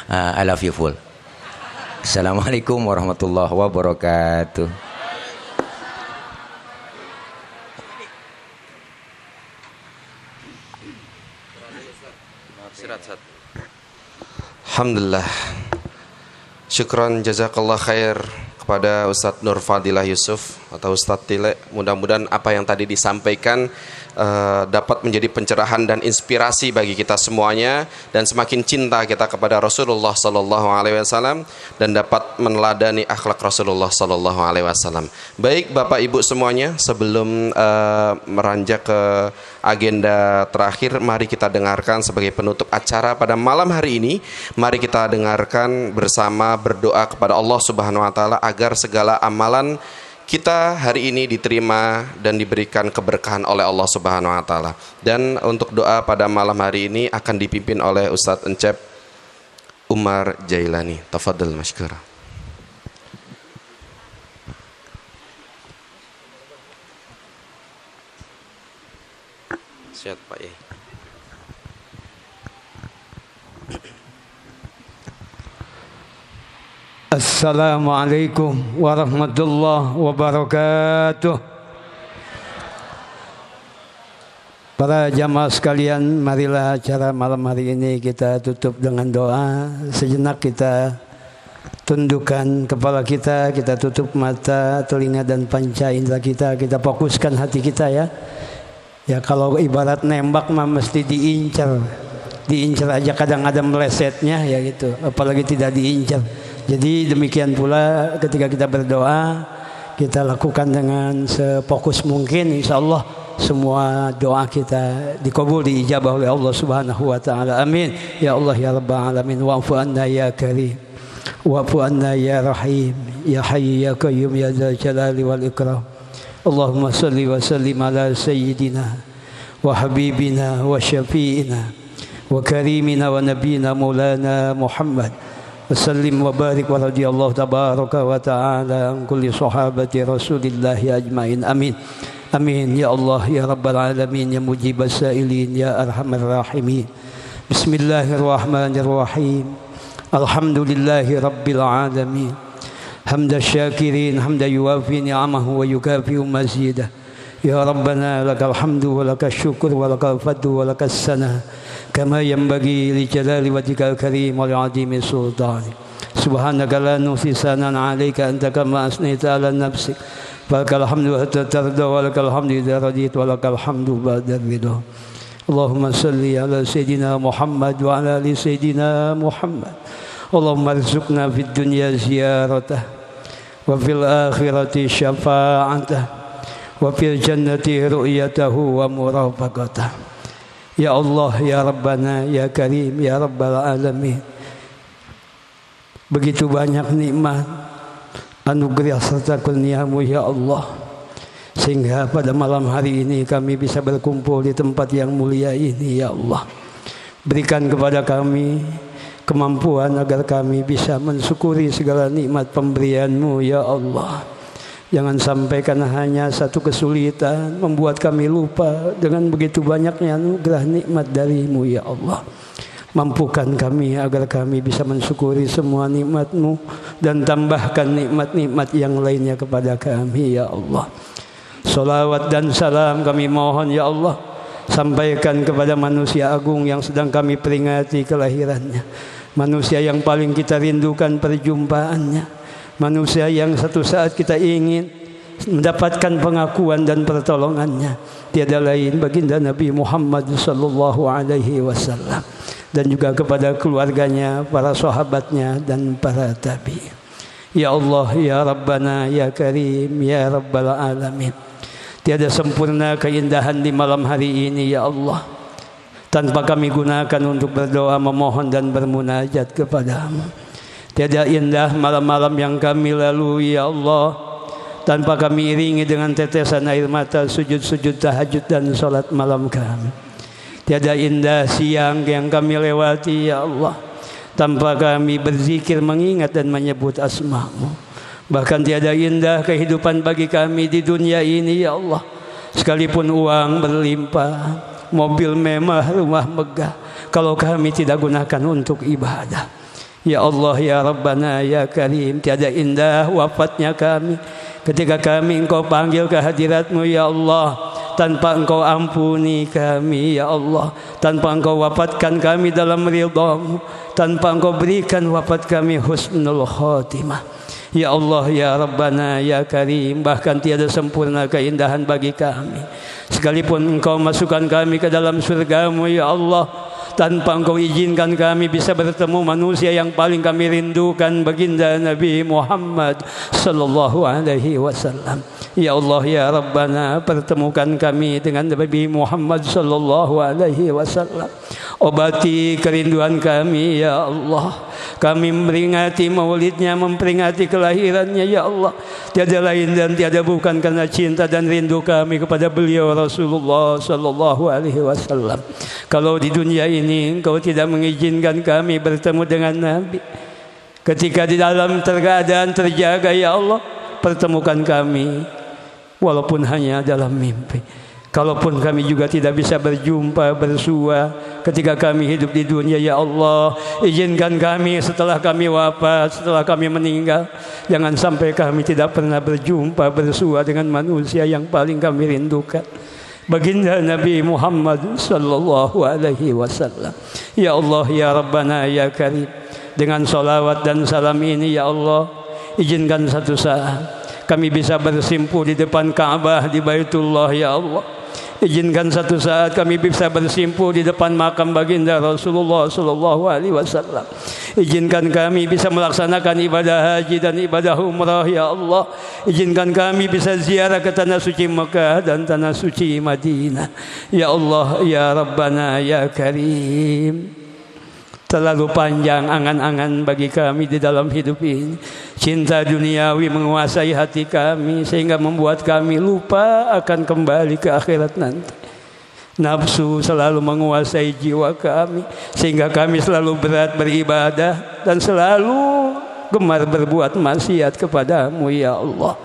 I love you full. Assalamualaikum warahmatullahi wabarakatuh. Alhamdulillah. Syukran jazakallah khair kepada Ustadz Nur Fadilah Yusuf atau Ustadz Tile. Mudah-mudahan apa yang tadi disampaikan dapat menjadi pencerahan dan inspirasi bagi kita semuanya, dan semakin cinta kita kepada Rasulullah sallallahu alaihi wasallam dan dapat meneladani akhlak Rasulullah sallallahu alaihi wasallam. Baik Bapak Ibu semuanya, sebelum meranjak ke agenda terakhir, mari kita dengarkan sebagai penutup acara pada malam hari ini, mari kita dengarkan bersama berdoa kepada Allah Subhanahu wa taala agar segala amalan kita hari ini diterima dan diberikan keberkahan oleh Allah Subhanahu wa taala. Dan untuk doa pada malam hari ini akan dipimpin oleh Ustadz Encep Umar Jailani. Tafadhal masykur. Siap Pak ya. Assalamualaikum warahmatullahi wabarakatuh. Para jamaah sekalian, marilah acara malam hari ini kita tutup dengan doa. Sejenak kita tundukkan kepala kita tutup mata, telinga dan panca indera kita fokuskan hati kita ya. Ya kalau ibarat nembak mah mesti diincar aja kadang ada melesetnya ya gitu, apalagi tidak diincar. Jadi demikian pula ketika kita berdoa, kita lakukan dengan sefokus mungkin, insya Allah semua doa kita dikabul, diijabah oleh Allah Subhanahu wa taala. Amin. Ya Allah ya Rabbal alamin, wa'fu anna ya karim, wa'fu anna ya rahim, ya hayy ya qayyum ya dzal jalali wal ikram. Allahumma salli wa sallim ala sayyidina wa habibina wa syafi'ina wa karimina wa nabiyina maulana Muhammad. Wasallim wa barik wa radiyallahu tabaraka wa ta'ala an kulli sahabati rasulillahi ajmain. Amin. Amin. Ya Allah ya Rabbal alamin, ya mujibas sa'ilin, ya arhamar rahimin. Bismillahirrahmanirrahim. Alhamdulillahi rabbil alamin. Hamda syakirin, hamda yuwafi ni'amahu wa yukafi'u mazidah. Ya Rabbana lakal hamdu wa lakal syukur wa lakal fadlu wa lakal sana kama yanbaghi li jalali wajhikal karim wa li'azimi sultani. Subhanaka la nuhsi sanan 'alaika anta kama asnaita 'ala nafsik. Lakal hamdu hatta tarda wa lakal hamdu idza radita wa lakal hamdu ba'da ridha. Allahumma salli ala sayyidina Muhammad wa ala ali sayyidina Muhammad. Allahumma arzuqna fid dunya ziyaratah wa fil akhirati syafa'atah wa fil jannati ru'yatahu wa murafaqatah. Ya Allah ya Rabbana ya Karim ya Rabbal alamin. Begitu banyak nikmat, anugerah serta kurnia-Mu ya Allah, sehingga pada malam hari ini kami bisa berkumpul di tempat yang mulia ini ya Allah. Berikan kepada kami kemampuan agar kami bisa mensyukuri segala nikmat pemberian-Mu ya Allah. Jangan sampai karena hanya satu kesulitan membuat kami lupa dengan begitu banyaknya anugerah nikmat dari-Mu ya Allah. Mampukan kami agar kami bisa mensyukuri semua nikmat-Mu dan tambahkan nikmat-nikmat yang lainnya kepada kami ya Allah. Salawat dan salam kami mohon ya Allah sampaikan kepada manusia agung yang sedang kami peringati kelahirannya. Manusia yang paling kita rindukan perjumpaannya. Manusia yang satu saat kita ingin mendapatkan pengakuan dan pertolongannya. Tiada lain baginda Nabi Muhammad sallallahu alaihi wasallam. Dan juga kepada keluarganya, para sahabatnya dan para tabi. Ya Allah, ya Rabbana, ya Karim, ya Rabbal Alamin. Tiada sempurna keindahan di malam hari ini ya Allah tanpa kami gunakan untuk berdoa, memohon dan bermunajat kepada-Mu. Tiada indah malam-malam yang kami lalui ya Allah tanpa kami iringi dengan tetesan air mata sujud-sujud tahajud dan salat malam kami. Tiada indah siang yang kami lewati ya Allah tanpa kami berzikir, mengingat dan menyebut asma-Mu. Bahkan tiada indah kehidupan bagi kami di dunia ini ya Allah, sekalipun uang berlimpah, mobil mewah, rumah megah, kalau kami tidak gunakan untuk ibadah. Ya Allah, ya Rabbana, ya Karim, tiada indah wafatnya kami ketika kami Engkau panggil ke hadirat-Mu ya Allah, tanpa Engkau ampuni kami ya Allah, tanpa Engkau wafatkan kami dalam ridha-Mu, tanpa Engkau berikan wafat kami husnul khotimah. Ya Allah, ya Rabbana, ya Karim, bahkan tiada sempurna keindahan bagi kami sekalipun Engkau masukkan kami ke dalam surga-Mu ya Allah, tanpa Engkau izinkan kami bisa bertemu manusia yang paling kami rindukan, baginda Nabi Muhammad sallallahu alaihi wasallam. Ya Allah, ya Rabbana, pertemukan kami dengan Nabi Muhammad sallallahu alaihi wasallam. Obati kerinduan kami ya Allah. Kami memperingati maulidnya, memperingati kelahirannya ya Allah. Tiada lain dan tiada bukan karena cinta dan rindu kami kepada beliau Rasulullah sallallahu alaihi wasallam. Kalau di dunia ini Engkau tidak mengizinkan kami bertemu dengan Nabi, ketika di dalam keadaan terjaga ya Allah, pertemukan kami walaupun hanya dalam mimpi. Kalaupun kami juga tidak bisa berjumpa, bersua ketika kami hidup di dunia ya Allah, izinkan kami setelah kami wafat, setelah kami meninggal, jangan sampai kami tidak pernah berjumpa, bersua dengan manusia yang paling kami rindukan, baginda Nabi Muhammad sallallahu alaihi wasallam. Ya Allah, ya Rabbana, ya Karim, dengan salawat dan salam ini ya Allah, izinkan satu saat kami bisa bersimpuh di depan Ka'bah di Baitullah ya Allah. Izinkan satu saat kami bisa bersimpuh di depan makam baginda Rasulullah sallallahu alaihi wasallam. Izinkan kami bisa melaksanakan ibadah haji dan ibadah umrah ya Allah. Izinkan kami bisa ziarah ke tanah suci Mekah dan tanah suci Madinah. Ya Allah, ya Rabbana, ya Karim. Terlalu panjang angan-angan bagi kami di dalam hidup ini. Cinta duniawi menguasai hati kami sehingga membuat kami lupa akan kembali ke akhirat nanti. Nafsu selalu menguasai jiwa kami sehingga kami selalu berat beribadah dan selalu gemar berbuat maksiat kepada-Mu ya Allah.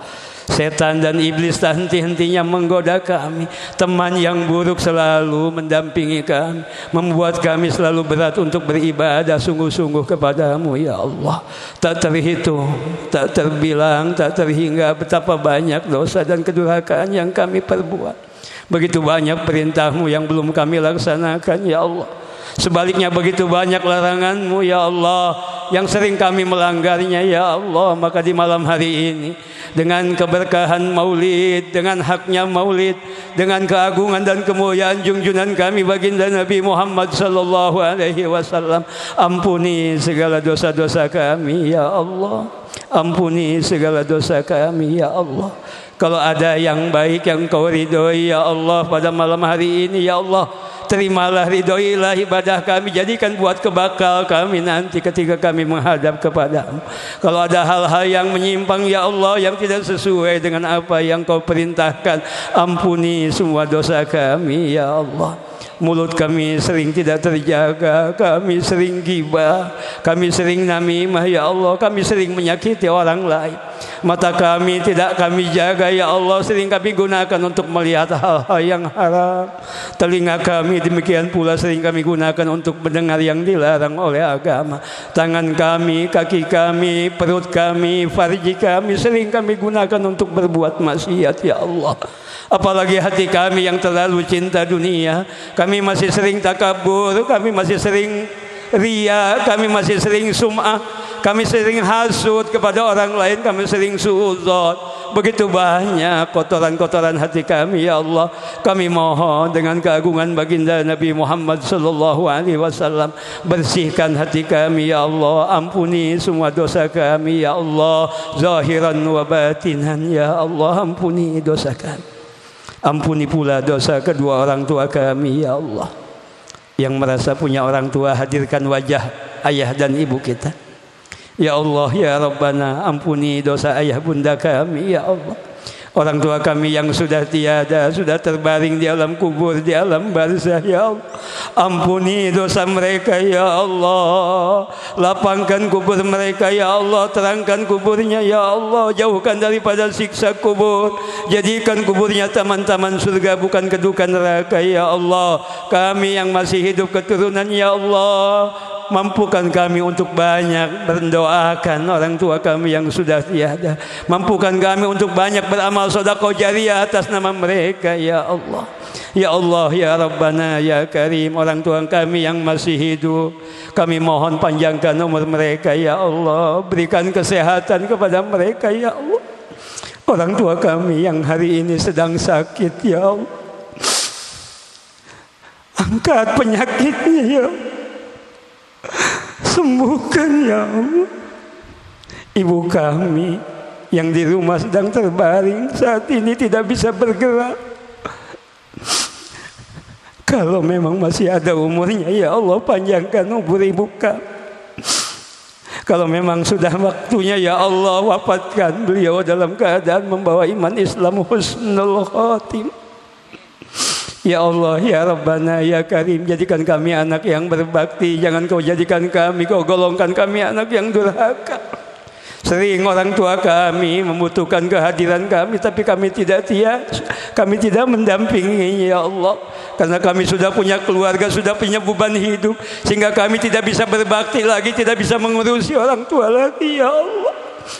Setan dan iblis tak henti-hentinya menggoda kami. Teman yang buruk selalu mendampingi kami, membuat kami selalu berat untuk beribadah sungguh-sungguh kepada-Mu ya Allah. Tak terhitung, tak terbilang, tak terhingga betapa banyak dosa dan kedurhakaan yang kami perbuat. Begitu banyak perintah-Mu yang belum kami laksanakan ya Allah. Sebaliknya begitu banyak larangan-Mu ya Allah yang sering kami melanggarnya ya Allah. Maka di malam hari ini, dengan keberkahan maulid, dengan haknya maulid, dengan keagungan dan kemuliaan junjungan kami baginda Nabi Muhammad sallallahu alaihi wasallam, ampuni segala dosa-dosa kami ya Allah. Ampuni segala dosa kami ya Allah. Kalau ada yang baik yang Kau ridhoi ya Allah pada malam hari ini ya Allah, terimalah, ridhoilah ibadah kami, jadikan buat kebakal kami nanti ketika kami menghadap kepada-Mu. Kalau ada hal-hal yang menyimpang ya Allah, yang tidak sesuai dengan apa yang Kau perintahkan, ampuni semua dosa kami ya Allah. Mulut kami sering tidak terjaga, kami sering gibah, kami sering namimah ya Allah, kami sering menyakiti orang lain. Mata kami tidak kami jaga ya Allah, sering kami gunakan untuk melihat hal-hal yang haram. Telinga kami demikian pula sering kami gunakan untuk mendengar yang dilarang oleh agama. Tangan kami, kaki kami, perut kami, farji kami sering kami gunakan untuk berbuat maksiat ya Allah. Apalagi hati kami yang terlalu cinta dunia, kami masih sering takabur, kami masih sering ria, kami masih sering sum'ah, kami sering hasud kepada orang lain, kami sering suudzon. Begitu banyak kotoran-kotoran hati kami ya Allah. Kami mohon dengan keagungan baginda Nabi Muhammad sallallahu alaihi wasallam, bersihkan hati kami ya Allah, ampuni semua dosa kami ya Allah, zahiran wa batinan ya Allah, ampuni dosa kami. Ampuni pula dosa kedua orang tua kami ya Allah. Yang merasa punya orang tua, hadirkan wajah ayah dan ibu kita ya Allah ya Rabbana. Ampuni dosa ayah bunda kami ya Allah. Orang tua kami yang sudah tiada, sudah terbaring di alam kubur, di alam barzah ya Allah. Ampuni dosa mereka ya Allah. Lapangkan kubur mereka ya Allah, terangkan kuburnya ya Allah, jauhkan daripada siksa kubur, jadikan kuburnya taman-taman surga bukan kedukan neraka ya Allah. Kami yang masih hidup keturunan ya Allah, mampukan kami untuk banyak mendoakan orang tua kami yang sudah tiada. Mampukan kami untuk banyak beramal sedekah jariah atas nama mereka ya Allah. Ya Allah ya Rabbana ya Karim. Orang tua kami yang masih hidup, kami mohon panjangkan umur mereka ya Allah, berikan kesehatan kepada mereka ya Allah. Orang tua kami yang hari ini sedang sakit ya Allah, angkat penyakitnya ya Allah, sembuhkan ya Allah. Ibu kami yang di rumah sedang terbaring saat ini tidak bisa bergerak, kalau memang masih ada umurnya ya Allah, panjangkan umur ibu kami. Kalau memang sudah waktunya ya Allah, wafatkan beliau dalam keadaan membawa iman Islam husnul khotimah. Ya Allah ya Rabbana ya Karim, jadikan kami anak yang berbakti. Jangan kau jadikan kami, kau golongkan kami anak yang durhaka. Sering orang tua kami membutuhkan kehadiran kami, tapi kami tidak kami tidak mendampingi ya Allah. Karena kami sudah punya keluarga, sudah punya beban hidup, sehingga kami tidak bisa berbakti lagi, tidak bisa mengurusi orang tua lagi ya Allah.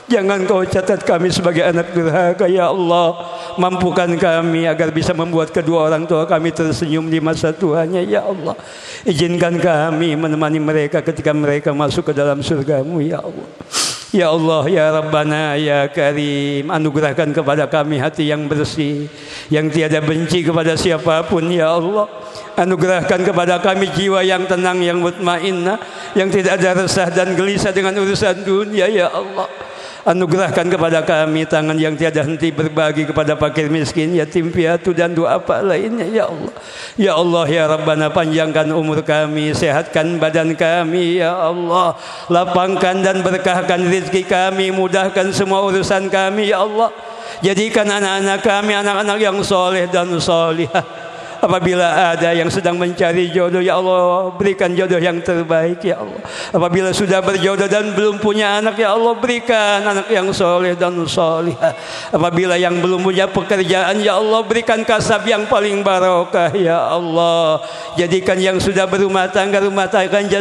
Jangan kau catat kami sebagai anak durhaka ya Allah. Mampukan kami agar bisa membuat kedua orang tua kami tersenyum di masa tuanya ya Allah. Izinkan kami menemani mereka ketika mereka masuk ke dalam surga-Mu ya Allah. Ya Allah ya Rabbana ya Karim, anugerahkan kepada kami hati yang bersih, yang tiada benci kepada siapapun ya Allah. Anugerahkan kepada kami jiwa yang tenang, yang mutmainnah, yang tidak ada resah dan gelisah dengan urusan dunia ya Allah. Anugerahkan kepada kami tangan yang tiada henti berbagi kepada fakir miskin, yatim piatu dan doa apa lainnya ya Allah. Ya Allah ya Rabbana, panjangkan umur kami, sehatkan badan kami ya Allah, lapangkan dan berkahkan rezeki kami, mudahkan semua urusan kami ya Allah. Jadikan anak-anak kami anak-anak yang soleh dan solihah. Apabila ada yang sedang mencari jodoh ya Allah, berikan jodoh yang terbaik ya Allah. Apabila sudah berjodoh dan belum punya anak ya Allah, berikan anak yang soleh dan solihah. Apabila yang belum punya pekerjaan ya Allah, berikan kasab yang paling barokah ya Allah. Jadikan yang sudah berumah tangga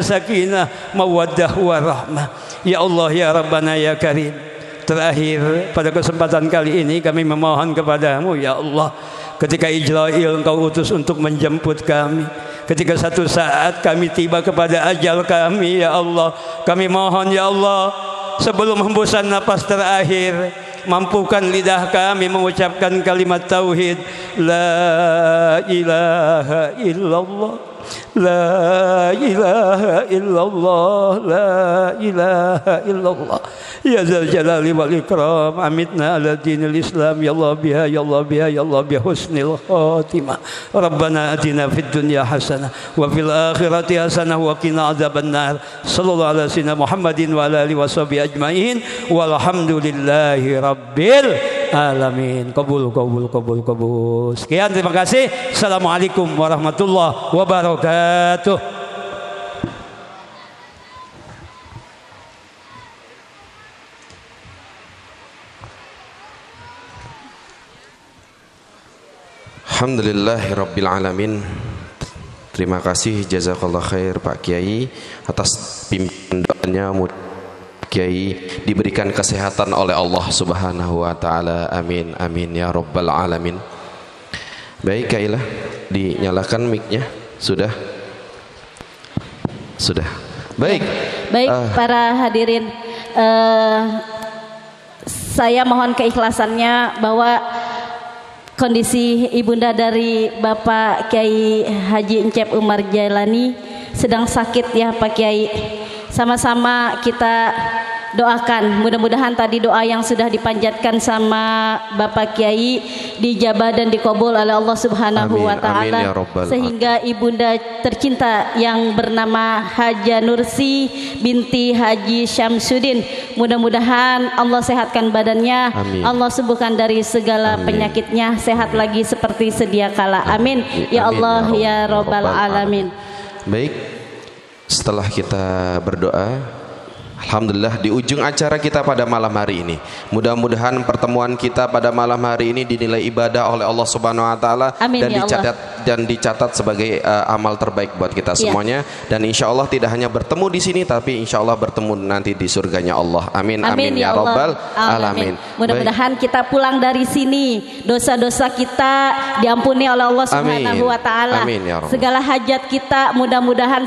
sakinah, mawaddah warahmah ya Allah ya Rabbana ya Karim. Terakhir pada kesempatan kali ini kami memohon kepadamu ya Allah, ketika Ijrail Engkau utus untuk menjemput kami, ketika satu saat kami tiba kepada ajal kami ya Allah, kami mohon ya Allah, sebelum hembusan napas terakhir, mampukan lidah kami mengucapkan kalimat tauhid, la ilaha illallah, la ilaha illallah, la ilaha illallah. Ya Zal Jalali wal Ikram, amitna ala dinil Islam ya Allah biha ya Allah biha ya Allah biha husnil khatimah. Rabbana atina fid dunya hasanah wa fil akhirati hasanah wa qina adzabannar. Sallallahu ala sayyidina Muhammadin wa ala alihi washabihi ajmain walhamdulillahi rabbil alamin. Qabul. Sekian, terima kasih. Assalamualaikum warahmatullahi wabarakatuh. Alhamdulillahirabbil alamin. Terima kasih, jazakallah khair Pak Kiai atas pimpinannya. Kiai diberikan kesehatan oleh Allah Subhanahu wa taala. Amin amin ya rabbal alamin. Baik, Kailah, dinyalakan mic-nya. Sudah. Baik. Para hadirin, saya mohon keikhlasannya bahwa kondisi ibunda dari Bapak Kiai Haji Encep Umar Jailani sedang sakit ya Pak Kiai. Sama-sama kita doakan, mudah-mudahan tadi doa yang sudah dipanjatkan sama Bapak Kiai dijabah dan dikabul oleh Allah Subhanahu wa taala, sehingga ibunda tercinta yang bernama Haja Nursi binti Haji Syamsuddin, mudah-mudahan Allah sehatkan badannya, Allah sembuhkan dari segala penyakitnya, sehat lagi seperti sedia kala. Amin ya Allah ya rabbal alamin. Baik, setelah kita berdoa, alhamdulillah di ujung acara kita pada malam hari ini, mudah-mudahan pertemuan kita pada malam hari ini dinilai ibadah oleh Allah Subhanahu wa taala dan dicatat sebagai amal terbaik buat kita semuanya, dan insya Allah tidak hanya bertemu di sini tapi insya Allah bertemu nanti di surganya Allah. Amin amin ya rabbal alamin. Mudah-mudahan kita pulang dari sini dosa-dosa kita diampuni oleh Allah Subhanahu wa taala. Segala hajat kita mudah-mudahan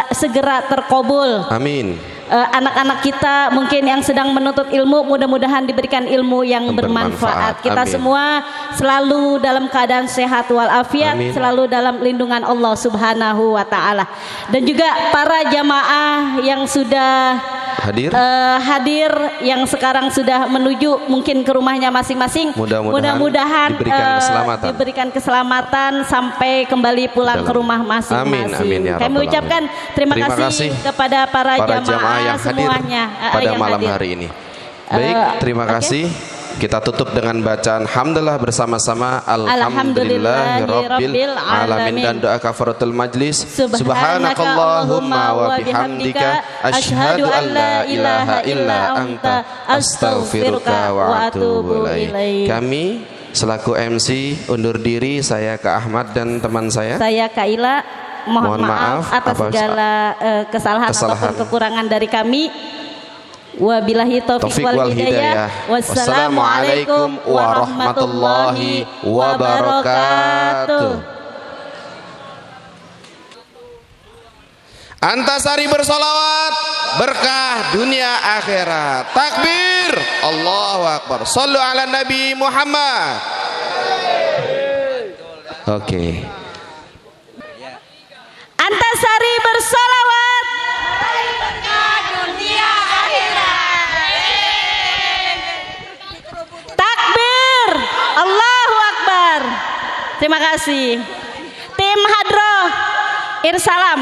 segera terkabul. Amin. Anak-anak kita mungkin yang sedang menuntut ilmu, mudah-mudahan diberikan ilmu yang bermanfaat. Kita semua selalu dalam keadaan sehat walafiat, selalu dalam lindungan Allah Subhanahu wa taala. Dan juga para jamaah yang sudah hadir yang sekarang sudah menuju mungkin ke rumahnya masing-masing, mudah-mudahan diberikan keselamatan sampai kembali pulang ke rumah masing-masing. Kami mengucapkan terima kasih kepada para jamaah yang hadir pada malam hari ini. Baik, terima kasih. Kita tutup dengan bacaan hamdalah bersama-sama. Alhamdulillahirabbil alamin, dan doa kafaratul majlis. Subhanakallahumma wa bihamdika asyhadu an la ilaha illa anta astaghfiruka wa atubu ilaik. Kami selaku MC undur diri, saya Kak Ahmad dan teman saya Kaila. Mohon maaf atas segala kesalahan ataupun kekurangan dari kami. Wabillahi taufiq wal hidayah. Wassalamualaikum warahmatullahi wabarakatuh. Antasari bersolawat, berkah dunia akhirat. Takbir, Allahu Akbar. Sallu ala Nabi Muhammad. Oke. Antasari bersolawat, takbir, Allahu Akbar. Terima kasih tim Hadroh Irsalam.